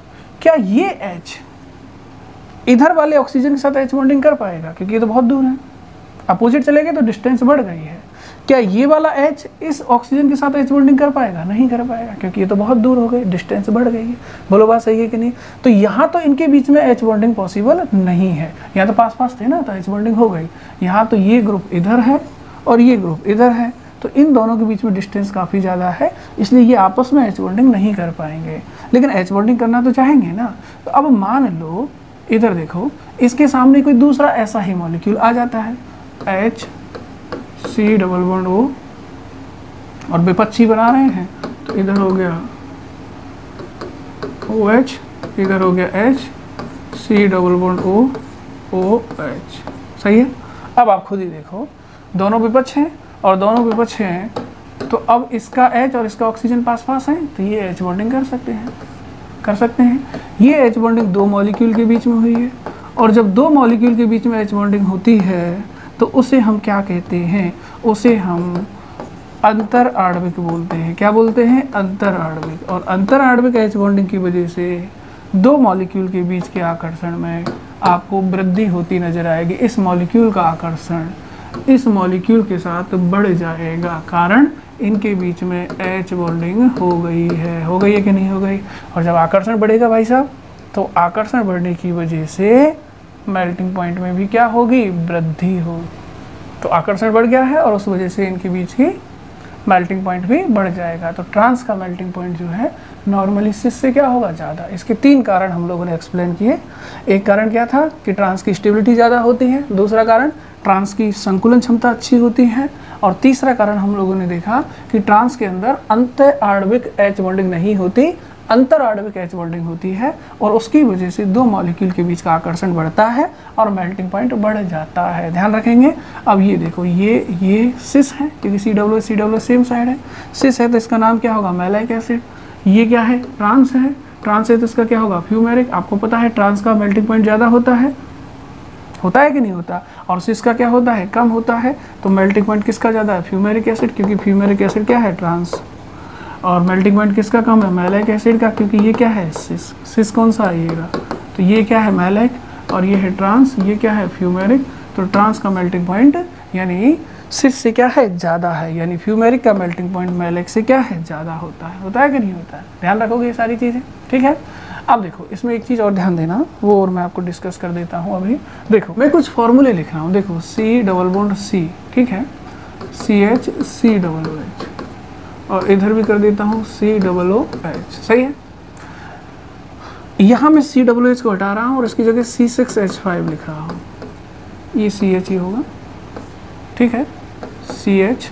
Speaker 1: क्या ये H इधर वाले ऑक्सीजन के साथ H बॉन्डिंग कर पाएगा? क्योंकि ये तो बहुत दूर है, अपोजिट चले गए तो डिस्टेंस बढ़ गई है। क्या ये वाला H इस ऑक्सीजन के साथ H बॉन्डिंग कर पाएगा? नहीं कर पाएगा, क्योंकि ये तो बहुत दूर हो गई, डिस्टेंस बढ़ गई है। बोलो बात सही है कि नहीं? तो यहाँ तो इनके बीच में H बॉन्डिंग पॉसिबल नहीं है। यहाँ तो पास पास थे ना, तो H बॉन्डिंग हो गई। यहाँ तो ये ग्रुप इधर है और ये ग्रुप इधर है, तो इन दोनों के बीच में डिस्टेंस काफ़ी ज़्यादा है, इसलिए ये आपस में H बॉन्डिंग नहीं कर पाएंगे। लेकिन H बॉन्डिंग करना तो चाहेंगे ना। तो अब मान लो इधर देखो, इसके सामने कोई दूसरा ऐसा ही मॉलिक्यूल आ जाता है, HC डबल बॉन्ड O, और विपक्षी बना रहे हैं, तो इधर हो गया OH, इधर हो गया HC double bond O, OH। सही है। अब आप खुद ही देखो, दोनों विपक्ष हैं और दोनों विपक्ष हैं, तो अब इसका H और इसका ऑक्सीजन पास पास है, तो ये H बॉन्डिंग कर सकते हैं। ये H बॉन्डिंग दो मॉलिक्यूल के बीच में हुई है, और जब दो मॉलिक्यूल के बीच में H बॉन्डिंग होती है तो उसे हम क्या कहते हैं? उसे हम अंतर आणविक बोलते हैं। क्या बोलते हैं? अंतर आणविक। और अंतर आणविक H बॉन्डिंग की वजह से दो मॉलिक्यूल के बीच के आकर्षण में आपको वृद्धि होती नजर आएगी। इस मॉलिक्यूल का आकर्षण इस मॉलिक्यूल के साथ बढ़ जाएगा, कारण इनके बीच में H बॉन्डिंग हो गई है कि नहीं हो गई? और जब आकर्षण बढ़ेगा भाई साहब, तो आकर्षण बढ़ने की वजह से मेल्टिंग पॉइंट में भी क्या होगी? वृद्धि हो। तो आकर्षण बढ़ गया है और उस वजह से इनके बीच की मेल्टिंग पॉइंट भी बढ़ जाएगा। तो ट्रांस का मेल्टिंग पॉइंट जो है नॉर्मली सिस से क्या होगा? ज़्यादा। इसके तीन कारण हम लोगों ने एक्सप्लेन किए। एक कारण क्या था कि ट्रांस की स्टेबिलिटी ज़्यादा होती है, दूसरा कारण ट्रांस की संकुलन क्षमता अच्छी होती है, और तीसरा कारण हम लोगों ने देखा कि ट्रांस के अंदर अंत्य आणविक H बॉन्डिंग नहीं होती, अंतर आणविक H बॉन्डिंग होती है, और उसकी वजह से दो मॉलिक्यूल के बीच का आकर्षण बढ़ता है और मेल्टिंग पॉइंट बढ़ जाता है। ध्यान रखेंगे। अब ये देखो, ये सिस है, क्योंकि COO सेम साइड है। सिस है तो इसका नाम क्या होगा? मैलाइक एसिड। ये क्या है? ट्रांस है। ट्रांस है तो इसका क्या होगा? फ्यूमेरिक। आपको पता है ट्रांस का मेल्टिंग पॉइंट ज़्यादा होता है कि नहीं होता? और सिस का क्या होता है? कम होता है। तो मेल्टिंग पॉइंट किसका ज़्यादा है? फ्यूमेरिक एसिड, क्योंकि फ्यूमेरिक एसिड क्या है? ट्रांस। और मेल्टिंग पॉइंट किसका कम है? मैलाइक एसिड का, क्योंकि ये क्या है? सिस कौन सा आइएगा? तो ये क्या है? मैलाइक, और ये है ट्रांस, ये क्या है? फ्यूमेरिक। तो ट्रांस का मेल्टिंग पॉइंट यानी सिस से क्या है? ज़्यादा है, यानी फ्यूमेरिक का मेल्टिंग पॉइंट मैलाइक से क्या है? ज़्यादा होता है कि नहीं होता है? ध्यान रखोगे ये सारी चीज़ें, ठीक है। अब देखो, इसमें एक चीज़ और ध्यान देना, वो और मैं आपको डिस्कस कर देता हूँ अभी। देखो, मैं कुछ फॉर्मूले लिख रहा हूँ। देखो, C डबल बॉन्ड C, ठीक है, CH C डबल OH, और इधर भी कर देता हूँ COOH। सही है। यहाँ मैं COOH को हटा रहा हूँ और इसकी जगह C6H5 लिख रहा हूँ। ये CH ही होगा, ठीक है। CH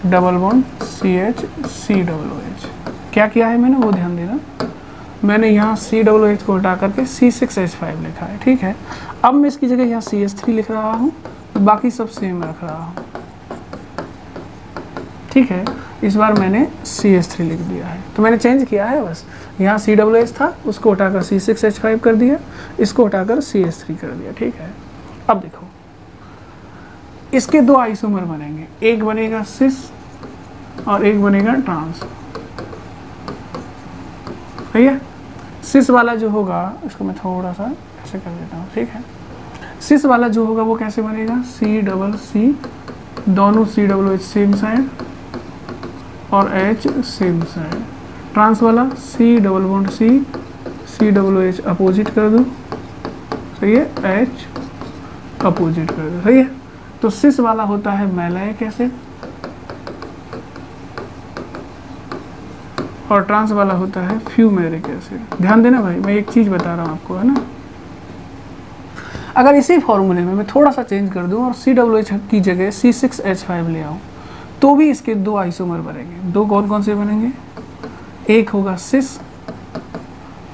Speaker 1: double bond CH C double OH। क्या किया है मैंने, वो ध्यान देना। मैंने यहाँ COOH को हटा करके C6H5 लिखा है, ठीक है। अब मैं इसकी जगह यहाँ CH3 लिख रहा हूँ, बाकी सब सेम रख रहा हूँ, ठीक है। इस बार मैंने CH3 लिख दिया है, तो मैंने चेंज किया है बस। यहाँ COOH था, उसको हटाकर C6H5 कर दिया, इसको हटाकर CH3 कर दिया, ठीक है। अब देखो, इसके दो आइसोमर बनेंगे, एक बनेगा सिस और एक बनेगा ट्रांस। सही है। सिस वाला जो होगा, इसको मैं थोड़ा सा ऐसे कर देता हूँ, ठीक है। सिस वाला जो होगा वो कैसे बनेगा? C, दोनों COOH सेम साइड और H सेम साइड। ट्रांस वाला C double bond C, COOH opposite कर दो, सही है, H अपोजिट कर दो, सही है। तो सिस वाला होता है मैलाइक एसिड और ट्रांस वाला होता है फ्यूमेरिक एसिड। ध्यान देना भाई, मैं एक चीज़ बता रहा हूँ आपको, है ना। अगर इसी फॉर्मूले में मैं थोड़ा सा चेंज कर दूँ और COOH की जगह C6H5 ले आऊँ, तो भी इसके दो आइसोमर बनेंगे। दो कौन कौन से बनेंगे? एक होगा सिस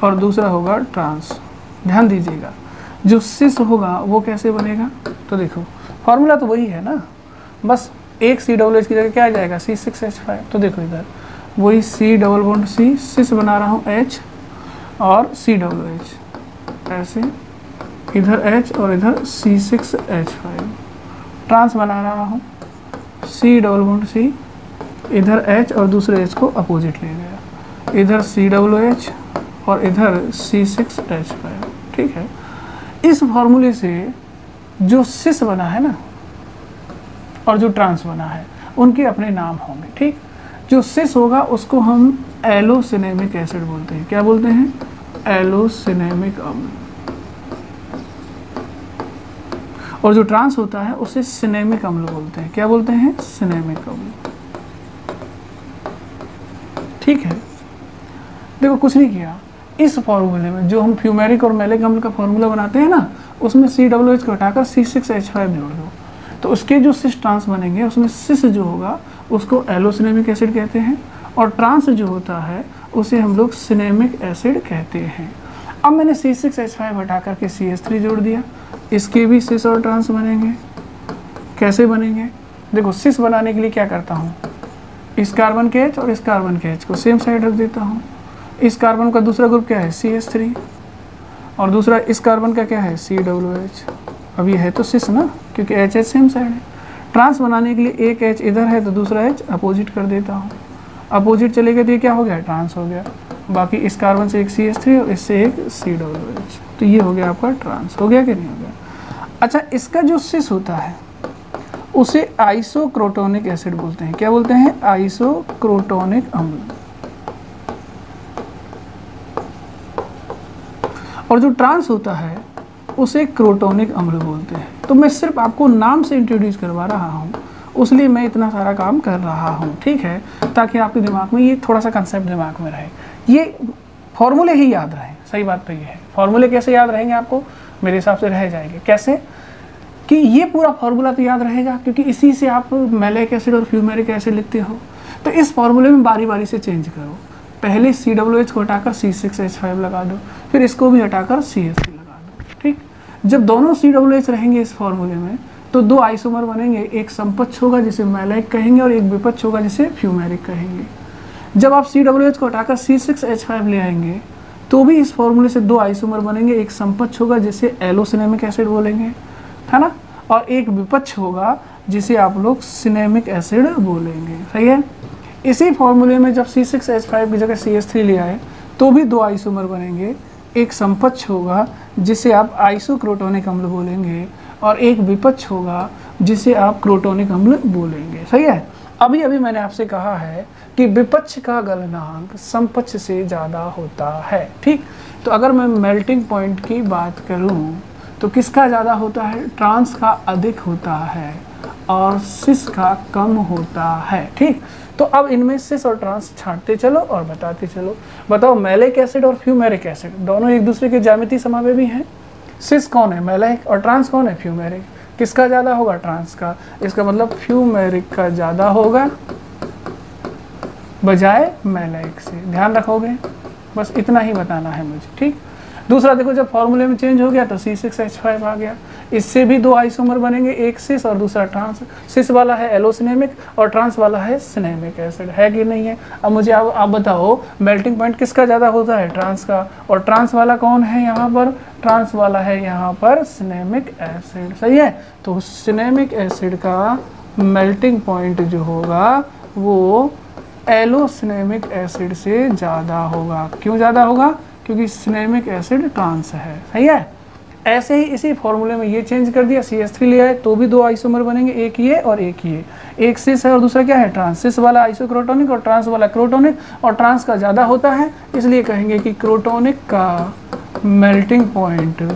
Speaker 1: और दूसरा होगा ट्रांस। ध्यान दीजिएगा, जो सिस होगा वो कैसे बनेगा, तो देखो फॉर्मूला तो वही है ना, बस एक COOH की जगह क्या आ जाएगा C6H5। तो देखो इधर वही C डबल बॉन्ड C, सिस बना रहा हूँ H और COOH ऐसे, इधर H और इधर C6H5, ट्रांस बना रहा हूँ C डबल बॉन्ड C, इधर H और दूसरे H को अपोजिट ले गया, इधर COOH और इधर C6H5। ठीक है, इस फॉर्मूले से जो सिस बना है ना और जो ट्रांस बना है उनके अपने नाम होंगे। ठीक, जो सिस होगा उसको हम एलोसिनेमिक एसिड बोलते हैं। क्या बोलते हैं? एलोसिनेमिक अम्ल। और जो ट्रांस होता है उसे सिनेमिक अम्ल बोलते हैं। क्या बोलते हैं? सिनेमिक अम्ल। ठीक है, देखो कुछ नहीं किया, इस फॉर्मूले में जो हम फ्यूमेरिक और मैलिक अम्ल का फॉर्मूला बनाते हैं ना, उसमें COOH को हटाकर C6H5 जोड़ दो, तो उसके जो सिस ट्रांस बनेंगे उसमें सिस जो होगा उसको एलोसिनेमिक एसिड कहते हैं, और ट्रांस जो होता है उसे हम लोग सिनेमिक एसिड कहते हैं। अब मैंने C6H5 हटा करके CH3 जोड़ दिया, इसके भी सिस और ट्रांस बनेंगे। कैसे बनेंगे? देखो, सिस बनाने के लिए क्या करता हूँ, इस कार्बन के H और इस कार्बन के H को सेम साइड रख देता हूँ। इस कार्बन का दूसरा ग्रुप क्या है? CH3, और दूसरा इस कार्बन का क्या है? COOH। अब ये है तो सिस ना, क्योंकि H सेम साइड है। ट्रांस बनाने के लिए एक H इधर है तो दूसरा H अपोजिट कर देता हूँ, अपोजिट चले गए तो ये क्या हो गया? ट्रांस हो गया। बाकी इस कार्बन से एक CH3 और इससे एक COOH, तो ये हो गया आपका ट्रांस। हो गया कि नहीं हो गया? अच्छा, इसका जो सिस होता है उसे आइसोक्रोटोनिक एसिड बोलते हैं। क्या बोलते हैं? आइसोक्रोटोनिक अम्ल। और जो ट्रांस होता है उसे क्रोटोनिक अम्ल बोलते हैं। तो मैं सिर्फ आपको नाम से इंट्रोड्यूस करवा रहा हूँ, उसलिए मैं इतना सारा काम कर रहा हूँ। ठीक है, ताकि आपके दिमाग में ये थोड़ा सा कंसेप्ट दिमाग में रहे, ये फॉर्मूले ही याद रहे। सही बात तो ये है, फॉर्मूले कैसे याद रहेंगे आपको? मेरे हिसाब से रह जाएंगे। कैसे? कि ये पूरा फार्मूला तो याद रहेगा, क्योंकि इसी से आप मैलिक एसिड और फ्यूमेरिक एसिड लिखते हो। तो इस फार्मूले में बारी बारी से चेंज करो। पहले COOH को हटाकर C6H5 लगा दो, फिर इसको भी हटाकर CH3 लगा दो। ठीक, जब दोनों COOH रहेंगे इस फार्मूले में तो दो आइसोमर बनेंगे, एक समपक्ष होगा जिसे मैलिक कहेंगे और एक विपक्ष होगा जिसे फ्यूमेरिक कहेंगे। जब आप COOH को हटाकर C6H5 ले आएंगे तो भी इस फार्मूले से दो आइसोमर बनेंगे, एक समपक्ष होगा जिसे एलोसिनेमिक एसिड बोलेंगे, है ना, और एक विपक्ष होगा जिसे आप लोग सिनेमिक एसिड बोलेंगे। सही है। इसी फॉर्मूले में जब C6H5 की जगह CH3 ले आए तो भी दो आइसोमर बनेंगे, एक समपक्ष होगा जिसे आप आइसोक्रोटोनिक अम्ल बोलेंगे और एक विपक्ष होगा जिसे आप क्रोटोनिक अम्ल बोलेंगे। सही है। अभी अभी मैंने आपसे कहा है कि विपक्ष का गलनांक समपक्ष से ज़्यादा होता है। ठीक, तो अगर मैं मेल्टिंग पॉइंट की बात करूं तो किसका ज़्यादा होता है? ट्रांस का अधिक होता है और सिस का कम होता है। ठीक, तो अब इनमें सिस और ट्रांस छांटते चलो और बताते चलो। बताओ, मैलिक एसिड और फ्यूमेरिक एसिड दोनों एक दूसरे के ज्यामितीय समावेशी हैं। सिस कौन है? मैलिक, और ट्रांस कौन है? फ्यूमेरिक। किसका ज़्यादा होगा? ट्रांस का। इसका मतलब फ्यूमेरिक का ज़्यादा होगा बजाय मैलिक से। ध्यान रखोगे, बस इतना ही बताना है मुझे। ठीक, दूसरा देखो, जब फॉर्मूले में चेंज हो गया तो C6H5 आ गया, इससे भी दो आइसोमर बनेंगे, एक सिस और दूसरा ट्रांस। सिस वाला है एलोसिनेमिक और ट्रांस वाला है सिनेमिक एसिड। है कि नहीं है? अब मुझे आप बताओ, मेल्टिंग पॉइंट किसका ज़्यादा होता है? ट्रांस का। और ट्रांस वाला कौन है यहाँ पर? ट्रांस वाला है यहाँ पर सिनेमिक एसिड। सही है। तो सिनेमिक एसिड का मेल्टिंग पॉइंट जो होगा वो एलोसिनेमिक एसिड से ज़्यादा होगा। क्यों ज़्यादा होगा? क्योंकि सिनेमिक एसिड ट्रांस है। सही है। ऐसे ही इसी फॉर्मूले में ये चेंज कर दिया, CH3 ले आए तो भी दो आइसोमर बनेंगे, एक ये और एक ये। एक सिस है और दूसरा क्या है? ट्रांस। सिस वाला आइसोक्रोटोनिक और ट्रांस वाला क्रोटोनिक, और ट्रांस का ज़्यादा होता है, इसलिए कहेंगे कि क्रोटोनिक का मेल्टिंग पॉइंट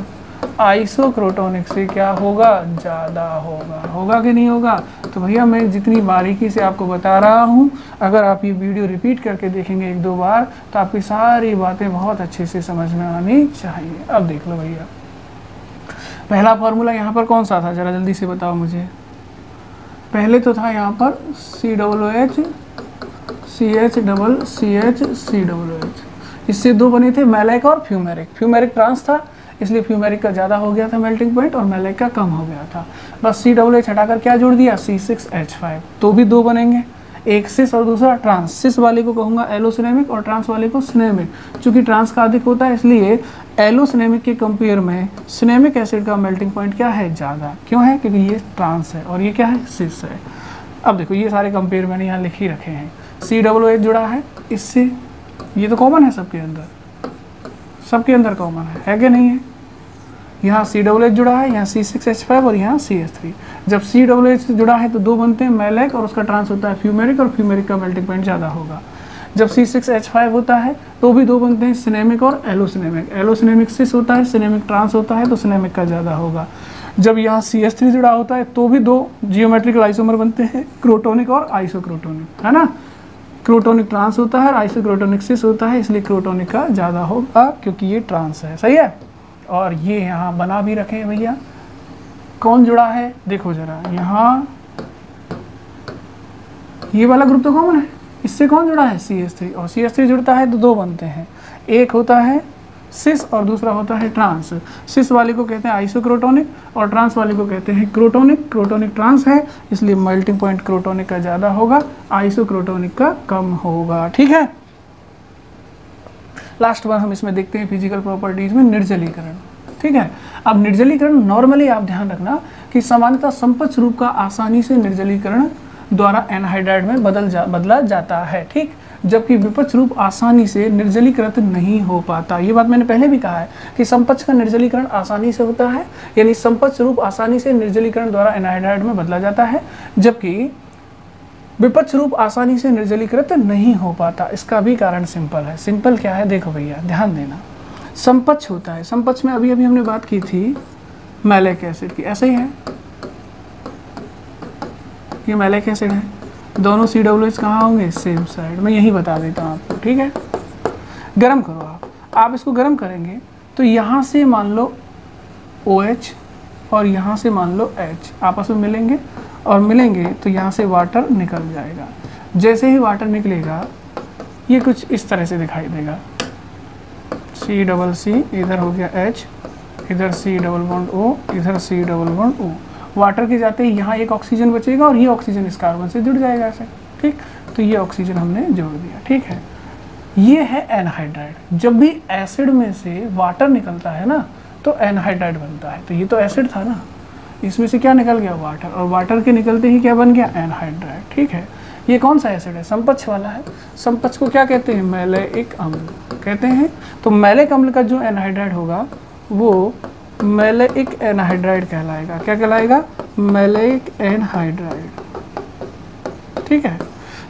Speaker 1: आइसोक्रोटोनिक से क्या होगा? ज़्यादा होगा। होगा कि नहीं होगा? तो भैया मैं जितनी बारीकी से आपको बता रहा हूँ, अगर आप ये वीडियो रिपीट करके देखेंगे एक दो बार तो आपकी सारी बातें बहुत अच्छे से समझ में आनी चाहिए। अब देख लो भैया, पहला फॉर्मूला यहाँ पर कौन सा था? ज़रा जल्दी से बताओ मुझे। पहले तो था यहाँ पर COOH CH COOH। इससे दो बने थे मैलिक और फ्यूमेरिक। फ्यूमेरिक ट्रांस था, इसलिए फ्यूमेरिक का ज़्यादा हो गया था मेल्टिंग पॉइंट और मैलेक का कम हो गया था। बस COOH हटाकर क्या जोड़ दिया, C6H5, तो भी दो बनेंगे, एक सिस और दूसरा ट्रांस। सिस वाले को कहूँगा एलोसिनेमिक और ट्रांस वाले को सिनेमिक। चूंकि ट्रांस का अधिक होता है इसलिए एलोसिनेमिक के कंपेयर में सिनेमिक एसिड का मेल्टिंग पॉइंट क्या है, ज़्यादा। क्यों है, क्योंकि ये ट्रांस है और ये क्या है, सिस है। अब देखो ये सारे कंपेयर मैंने यहाँ लिख ही रखे हैं। COOH जुड़ा है इससे, ये तो कॉमन है सबके अंदर, सबके अंदर कॉमन है कि नहीं है। यहाँ COOH जुड़ा है, यहाँ C6H5 और यहाँ CH3। जब COOH जुड़ा है तो दो बनते हैं, मैलेक और उसका ट्रांस होता है फ्यूमेरिक, और फ्यूमेरिक का मेल्टिंग पॉइंट ज़्यादा होगा। जब C6H5 होता है तो भी दो बनते हैं, सिनेमिक और एलोसिनेमिक। एलोसिनेमिक सिस होता है, सिनेमिक ट्रांस होता है, तो सिनेमिक का ज़्यादा होगा। जब यहाँ CH3 जुड़ा होता है तो भी दो जियोमेट्रिकल आइसोमर बनते हैं, क्रोटोनिक और आइसोक्रोटोनिक, है ना। क्रोटोनिक ट्रांस होता है और आइसोक्रोटोनिक सिस होता है, इसलिए क्रोटोनिक का ज़्यादा होगा क्योंकि ये ट्रांस है, सही है। और ये यहाँ बना भी रखे हैं भैया, कौन जुड़ा है देखो जरा, यहाँ ये वाला ग्रुप तो कॉमन है, इससे कौन जुड़ा है, CH3, और CH3 जुड़ता है तो दो बनते हैं, एक होता है सिस और दूसरा होता है ट्रांस। सिस वाले को कहते हैं आइसोक्रोटोनिक और ट्रांस वाले को कहते हैं क्रोटोनिक। क्रोटोनिक ट्रांस है इसलिए मेल्टिंग पॉइंट क्रोटोनिक का ज़्यादा होगा, आइसोक्रोटोनिक का कम होगा, ठीक है। लास्ट बार हम इसमें देखते हैं फिजिकल प्रॉपर्टीज में निर्जलीकरण, ठीक है। अब निर्जलीकरण नॉर्मली आप ध्यान रखना कि सामान्यतः समपक्ष रूप का आसानी से निर्जलीकरण द्वारा एनहाइड्राइड में बदला जाता है, ठीक, जबकि विपक्ष रूप आसानी से निर्जलीकृत नहीं हो पाता। ये बात मैंने पहले भी कहा है कि समपक्ष का निर्जलीकरण आसानी से होता है, यानी समपक्ष रूप आसानी से निर्जलीकरण द्वारा एनहाइड्राइड में बदला जाता है, जबकि विपक्ष रूप आसानी से निर्जलीकृत नहीं हो पाता। इसका भी कारण सिंपल है। सिंपल क्या है, देखो भैया ध्यान देना, समपक्ष होता है, समपक्ष में अभी हमने बात की थी मैलिक एसिड की, ऐसे ही है, ये मैलिक एसिड है, दोनों COOH कहाँ होंगे, सेम साइड। मैं यही बता देता हूँ आपको, ठीक है। गरम करो आप इसको गरम करेंगे तो यहाँ से मान लो OH और यहाँ से मान लो H आपस में मिलेंगे, और मिलेंगे तो यहाँ से वाटर निकल जाएगा। जैसे ही वाटर निकलेगा ये कुछ इस तरह से दिखाई देगा, C इधर हो गया H, इधर C⋅O, इधर C⋅O। वाटर के जाते ही यहाँ एक ऑक्सीजन बचेगा और ये ऑक्सीजन इस कार्बन से जुड़ जाएगा ऐसे, ठीक। तो ये ऑक्सीजन हमने जोड़ दिया, ठीक है। ये है एनहाइड्राइड। जब भी एसिड में से वाटर निकलता है ना तो एनहाइड्राइड बनता है। तो ये तो एसिड था ना, इसमें से क्या निकल गया, वाटर, और वाटर के निकलते ही क्या बन गया, एनहाइड्राइड, ठीक है। ये कौन सा एसिड है, समपक्ष वाला है। समपक्ष को क्या कहते हैं, मैलेइक अम्ल कहते हैं। तो मैलेइक अम्ल का जो एनहाइड्राइड होगा वो मैलेइक एनहाइड्राइड कहलाएगा। क्या कहलाएगा, मैलेइक एनहाइड्राइड, ठीक है।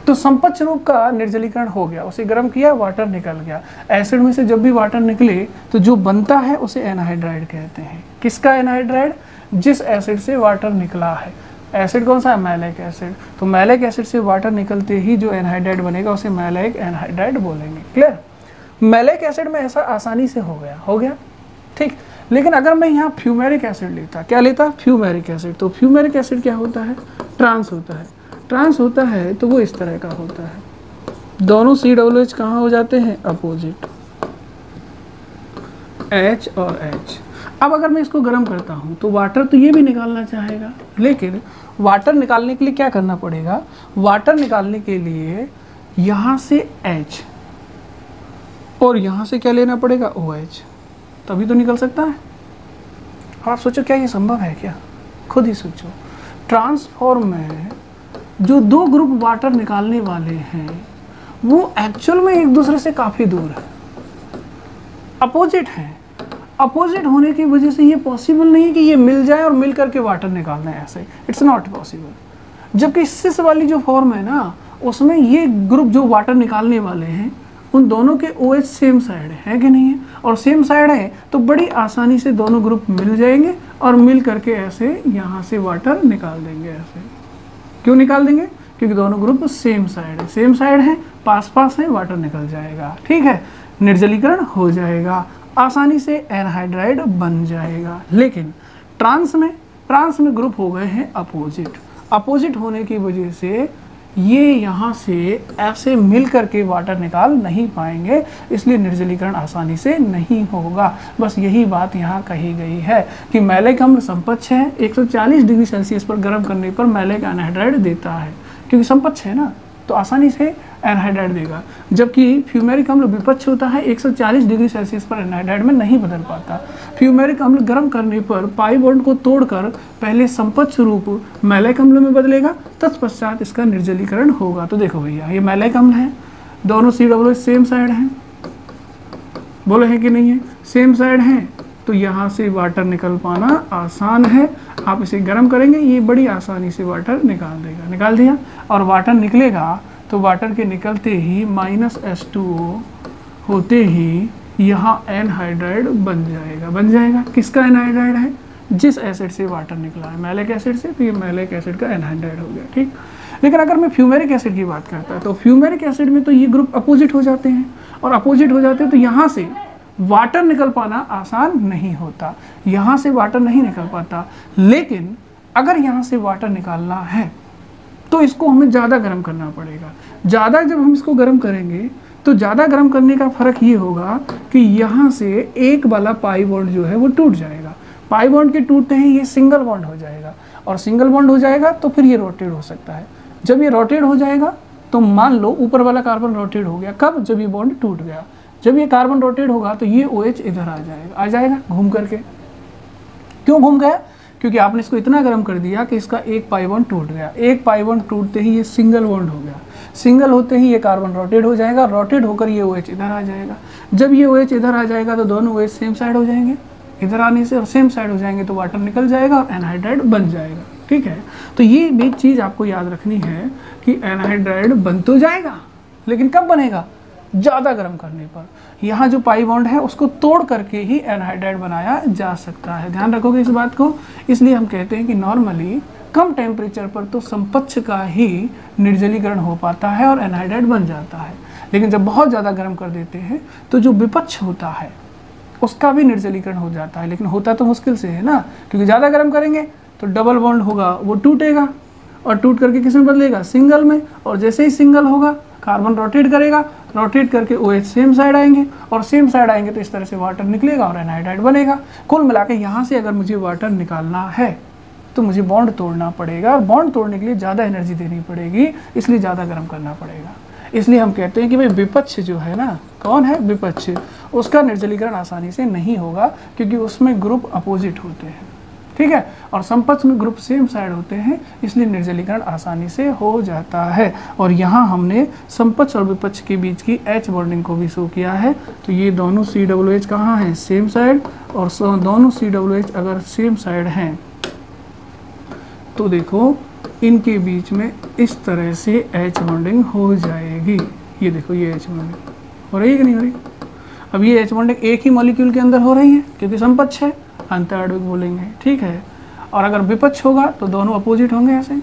Speaker 1: तो समपक्ष रूप का निर्जलीकरण हो गया, उसे गर्म किया, वाटर निकल गया। एसिड में से जब भी वाटर निकले तो जो बनता है उसे एनहाइड्राइड कहते हैं। किसका एनहाइड्राइड, जिस एसिड से वाटर निकला है। एसिड कौन सा है, मैलिक एसिड। तो मैलिक एसिड से वाटर निकलते ही जो एनहाइड्राइड बनेगा उसे मैलिक एनहाइड्राइड बोलेंगे। क्लियर। मैलिक एसिड में ऐसा आसानी से हो गया, ठीक। लेकिन अगर मैं यहाँ फ्यूमेरिक एसिड लेता, क्या लेता, फ्यूमेरिक एसिड, तो फ्यूमेरिक एसिड क्या होता है, ट्रांस होता है। ट्रांस होता है तो वो इस तरह का होता है, दोनों COOH कहाँ हो जाते हैं, अपोजिट, H और H। अब अगर मैं इसको गर्म करता हूँ तो वाटर तो ये भी निकालना चाहेगा, लेकिन वाटर निकालने के लिए क्या करना पड़ेगा, वाटर निकालने के लिए यहाँ से H और यहाँ से क्या लेना पड़ेगा, OH, तभी तो निकल सकता है। आप सोचो क्या ये संभव है क्या, खुद ही सोचो। ट्रांसफॉर्म में जो दो ग्रुप वाटर निकालने वाले हैं वो एक्चुअल में एक दूसरे से काफ़ी दूर है, अपोजिट हैं। अपोजिट होने की वजह से ये पॉसिबल नहीं है कि ये मिल जाए और मिल करके वाटर निकालना है, ऐसे इट्स नॉट पॉसिबल। जबकि सिस वाली जो फॉर्म है ना उसमें ये ग्रुप जो वाटर निकालने वाले हैं उन दोनों के OH सेम साइड है कि नहीं है, और सेम साइड है तो बड़ी आसानी से दोनों ग्रुप मिल जाएंगे और मिल करके ऐसे यहाँ से वाटर निकाल देंगे। ऐसे क्यों निकाल देंगे, क्योंकि दोनों ग्रुप सेम साइड है, पास पास है, वाटर निकल जाएगा, ठीक है, निर्जलीकरण हो जाएगा, आसानी से एनहाइड्राइड बन जाएगा। लेकिन ट्रांस में ग्रुप हो गए हैं अपोजिट होने की वजह से ये यहाँ से ऐसे मिल करके वाटर निकाल नहीं पाएंगे, इसलिए निर्जलीकरण आसानी से नहीं होगा। बस यही बात यहाँ कही गई है कि मैलिक अम्ल संपच्छ है, 140 डिग्री सेल्सियस पर गर्म करने पर मैलिक एनहाइड्राइड देता है, क्योंकि संपच्छ है ना तो आसानी से एनहाइड्राइड देगा। जबकि फ्यूमेरिक अम्ल विपच्छ होता है, 140 डिग्री सेल्सियस पर एनहाइड्राइड में नहीं बदल पाता। फ्यूमेरिक अम्ल गर्म करने पर पाई बॉन्ड को तोड़कर पहले संपच्छ रूप मैलिक अम्ल में बदलेगा, तत्पश्चात इसका निर्जलीकरण होगा। तो देखो भैया ये मैलिक अम्ल है, दोनों COOH सेम साइड हैं, बोले हैं कि नहीं है, सेम साइड हैं, तो यहाँ से वाटर निकल पाना आसान है। आप इसे गर्म करेंगे, ये बड़ी आसानी से वाटर निकाल देगा। निकाल दिया, और वाटर निकलेगा तो वाटर के निकलते ही -H2O होते ही यहाँ एनहाइड्राइड बन जाएगा। बन जाएगा, किसका एनहाइड्राइड है? जिस एसिड से वाटर निकला है, मैलिक एसिड से, तो ये मैलिक एसिड का एनहाइड्राइड हो गया। ठीक, लेकिन अगर मैं फ्यूमेरिक एसिड की बात करता तो फ्यूमेरिक एसिड में तो ये ग्रुप अपोजिट हो जाते हैं, और अपोजिट हो जाते हैं तो यहाँ से वाटर निकल पाना आसान नहीं होता, यहाँ से वाटर नहीं निकल पाता। लेकिन अगर यहाँ से वाटर निकालना है तो इसको हमें ज़्यादा गर्म करना पड़ेगा। ज़्यादा जब हम इसको गर्म करेंगे तो ज़्यादा गर्म करने का फ़र्क ये होगा कि यहाँ से एक वाला पाई बॉन्ड जो है वो टूट जाएगा। पाई बॉन्ड के टूटते ही ये सिंगल बॉन्ड हो जाएगा, और सिंगल बॉन्ड हो जाएगा तो फिर ये रोटेट हो सकता है। जब ये रोटेट हो जाएगा तो मान लो ऊपर वाला कार्बन रोटेट हो गया, कब? जब ये बॉन्ड टूट गया। जब ये कार्बन रोटेट होगा तो ये OH इधर आ जाएगा घूम करके। क्यों घूम गया? क्योंकि आपने इसको इतना गर्म कर दिया कि इसका एक पाई बॉन्ड टूट गया। एक पाई बॉन्ड टूटते ही ये सिंगल बॉन्ड हो गया, सिंगल होते ही ये कार्बन रोटेट हो जाएगा, रोटेट होकर ये OH इधर आ जाएगा। जब ये OH इधर आ जाएगा तो दोनों OH सेम साइड हो जाएंगे, इधर आने से और सेम साइड हो जाएंगे तो वाटर निकल जाएगा और एनहाइड्राइड बन जाएगा। ठीक है, तो ये भी चीज़ आपको याद रखनी है कि एनहाइड्राइड बन तो जाएगा, लेकिन कब बनेगा? ज़्यादा गर्म करने पर। यहाँ जो पाई बॉन्ड है उसको तोड़ करके ही एनहाइड्राइड बनाया जा सकता है। ध्यान रखोगे इस बात को। इसलिए हम कहते हैं कि नॉर्मली कम टेम्परेचर पर तो संपच्छ का ही निर्जलीकरण हो पाता है और एनहाइड्राइड बन जाता है, लेकिन जब बहुत ज़्यादा गर्म कर देते हैं तो जो विपच्छ होता है उसका भी निर्जलीकरण हो जाता है। लेकिन होता तो मुश्किल से है ना, क्योंकि ज़्यादा गर्म करेंगे तो डबल बॉन्ड होगा वो टूटेगा, और टूट करके किस में बदलेगा? सिंगल में। और जैसे ही सिंगल होगा कार्बन रोटेट करेगा, रोटेट करके OH सेम साइड आएंगे, और सेम साइड आएंगे तो इस तरह से वाटर निकलेगा और एनहाइड्राइड बनेगा। कुल मिला के यहाँ से अगर मुझे वाटर निकालना है तो मुझे बॉन्ड तोड़ना पड़ेगा, और बॉन्ड तोड़ने के लिए ज़्यादा एनर्जी देनी पड़ेगी, इसलिए ज़्यादा गर्म करना पड़ेगा। इसलिए हम कहते हैं कि भाई विपच्छ जो है ना, कौन है? विपच्छ, उसका निर्जलीकरण आसानी से नहीं होगा क्योंकि उसमें ग्रुप अपोजिट होते हैं। ठीक है, और संपच्छ में ग्रुप सेम साइड होते हैं, इसलिए निर्जलीकरण आसानी से हो जाता है। और यहाँ हमने संपच्छ और विपच्छ के बीच की H बॉन्डिंग को भी शो किया है। तो ये दोनों COOH कहाँ हैं? Same side. और दोनों COOH अगर सेम साइड हैं तो देखो इनके बीच में इस तरह से H बॉन्डिंग हो जाएगी। ये देखो ये H बॉन्डिंग हो रही है कि नहीं हो रही? अब ये H बॉन्डिंग एक ही मॉलिक्यूल के अंदर हो रही है क्योंकि संपच्छ है, अंतराण्विक बोलेंगे। ठीक है, और अगर विपच्छ होगा तो दोनों अपोजिट होंगे ऐसे।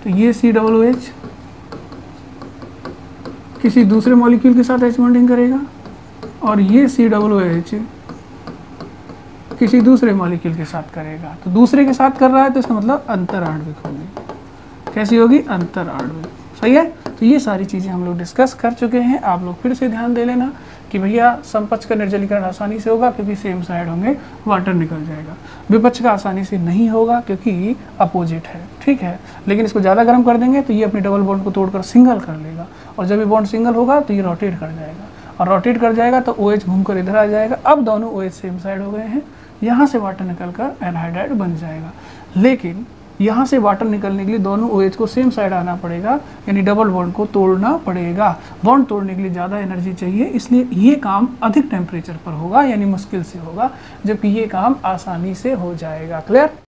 Speaker 1: तो ये COOH किसी दूसरे मॉलिक्यूल के साथ H बॉन्डिंग करेगा, और ये COOH किसी दूसरे मॉलिक्यूल के साथ करेगा। तो दूसरे के साथ कर रहा है तो इसका मतलब अंतराण्विक होगी। कैसी होगी? अंतराण्विक। सही है। तो ये सारी चीज़ें हम लोग डिस्कस कर चुके हैं। आप लोग फिर से ध्यान दे लेना कि भैया संपच्छ का निर्जलीकरण आसानी से होगा क्योंकि सेम साइड होंगे, वाटर निकल जाएगा। विपच्छ का आसानी से नहीं होगा क्योंकि अपोजिट है। ठीक है, लेकिन इसको ज़्यादा गर्म कर देंगे तो ये अपनी डबल बॉन्ड को तोड़कर सिंगल कर लेगा, और जब ये बॉन्ड सिंगल होगा तो ये रोटेट कर जाएगा, और रोटेट कर जाएगा तो OH घूमकर इधर आ जाएगा। अब दोनों OH सेम साइड हो गए हैं, यहाँ से वाटर निकलकर एनहाइड्राइड बन जाएगा। लेकिन यहाँ से वाटर निकलने के लिए दोनों OH को सेम साइड आना पड़ेगा, यानी डबल बॉन्ड को तोड़ना पड़ेगा। बॉन्ड तोड़ने के लिए ज़्यादा एनर्जी चाहिए, इसलिए ये काम अधिक टेम्परेचर पर होगा, यानी मुश्किल से होगा, जबकि ये काम आसानी से हो जाएगा। क्लियर?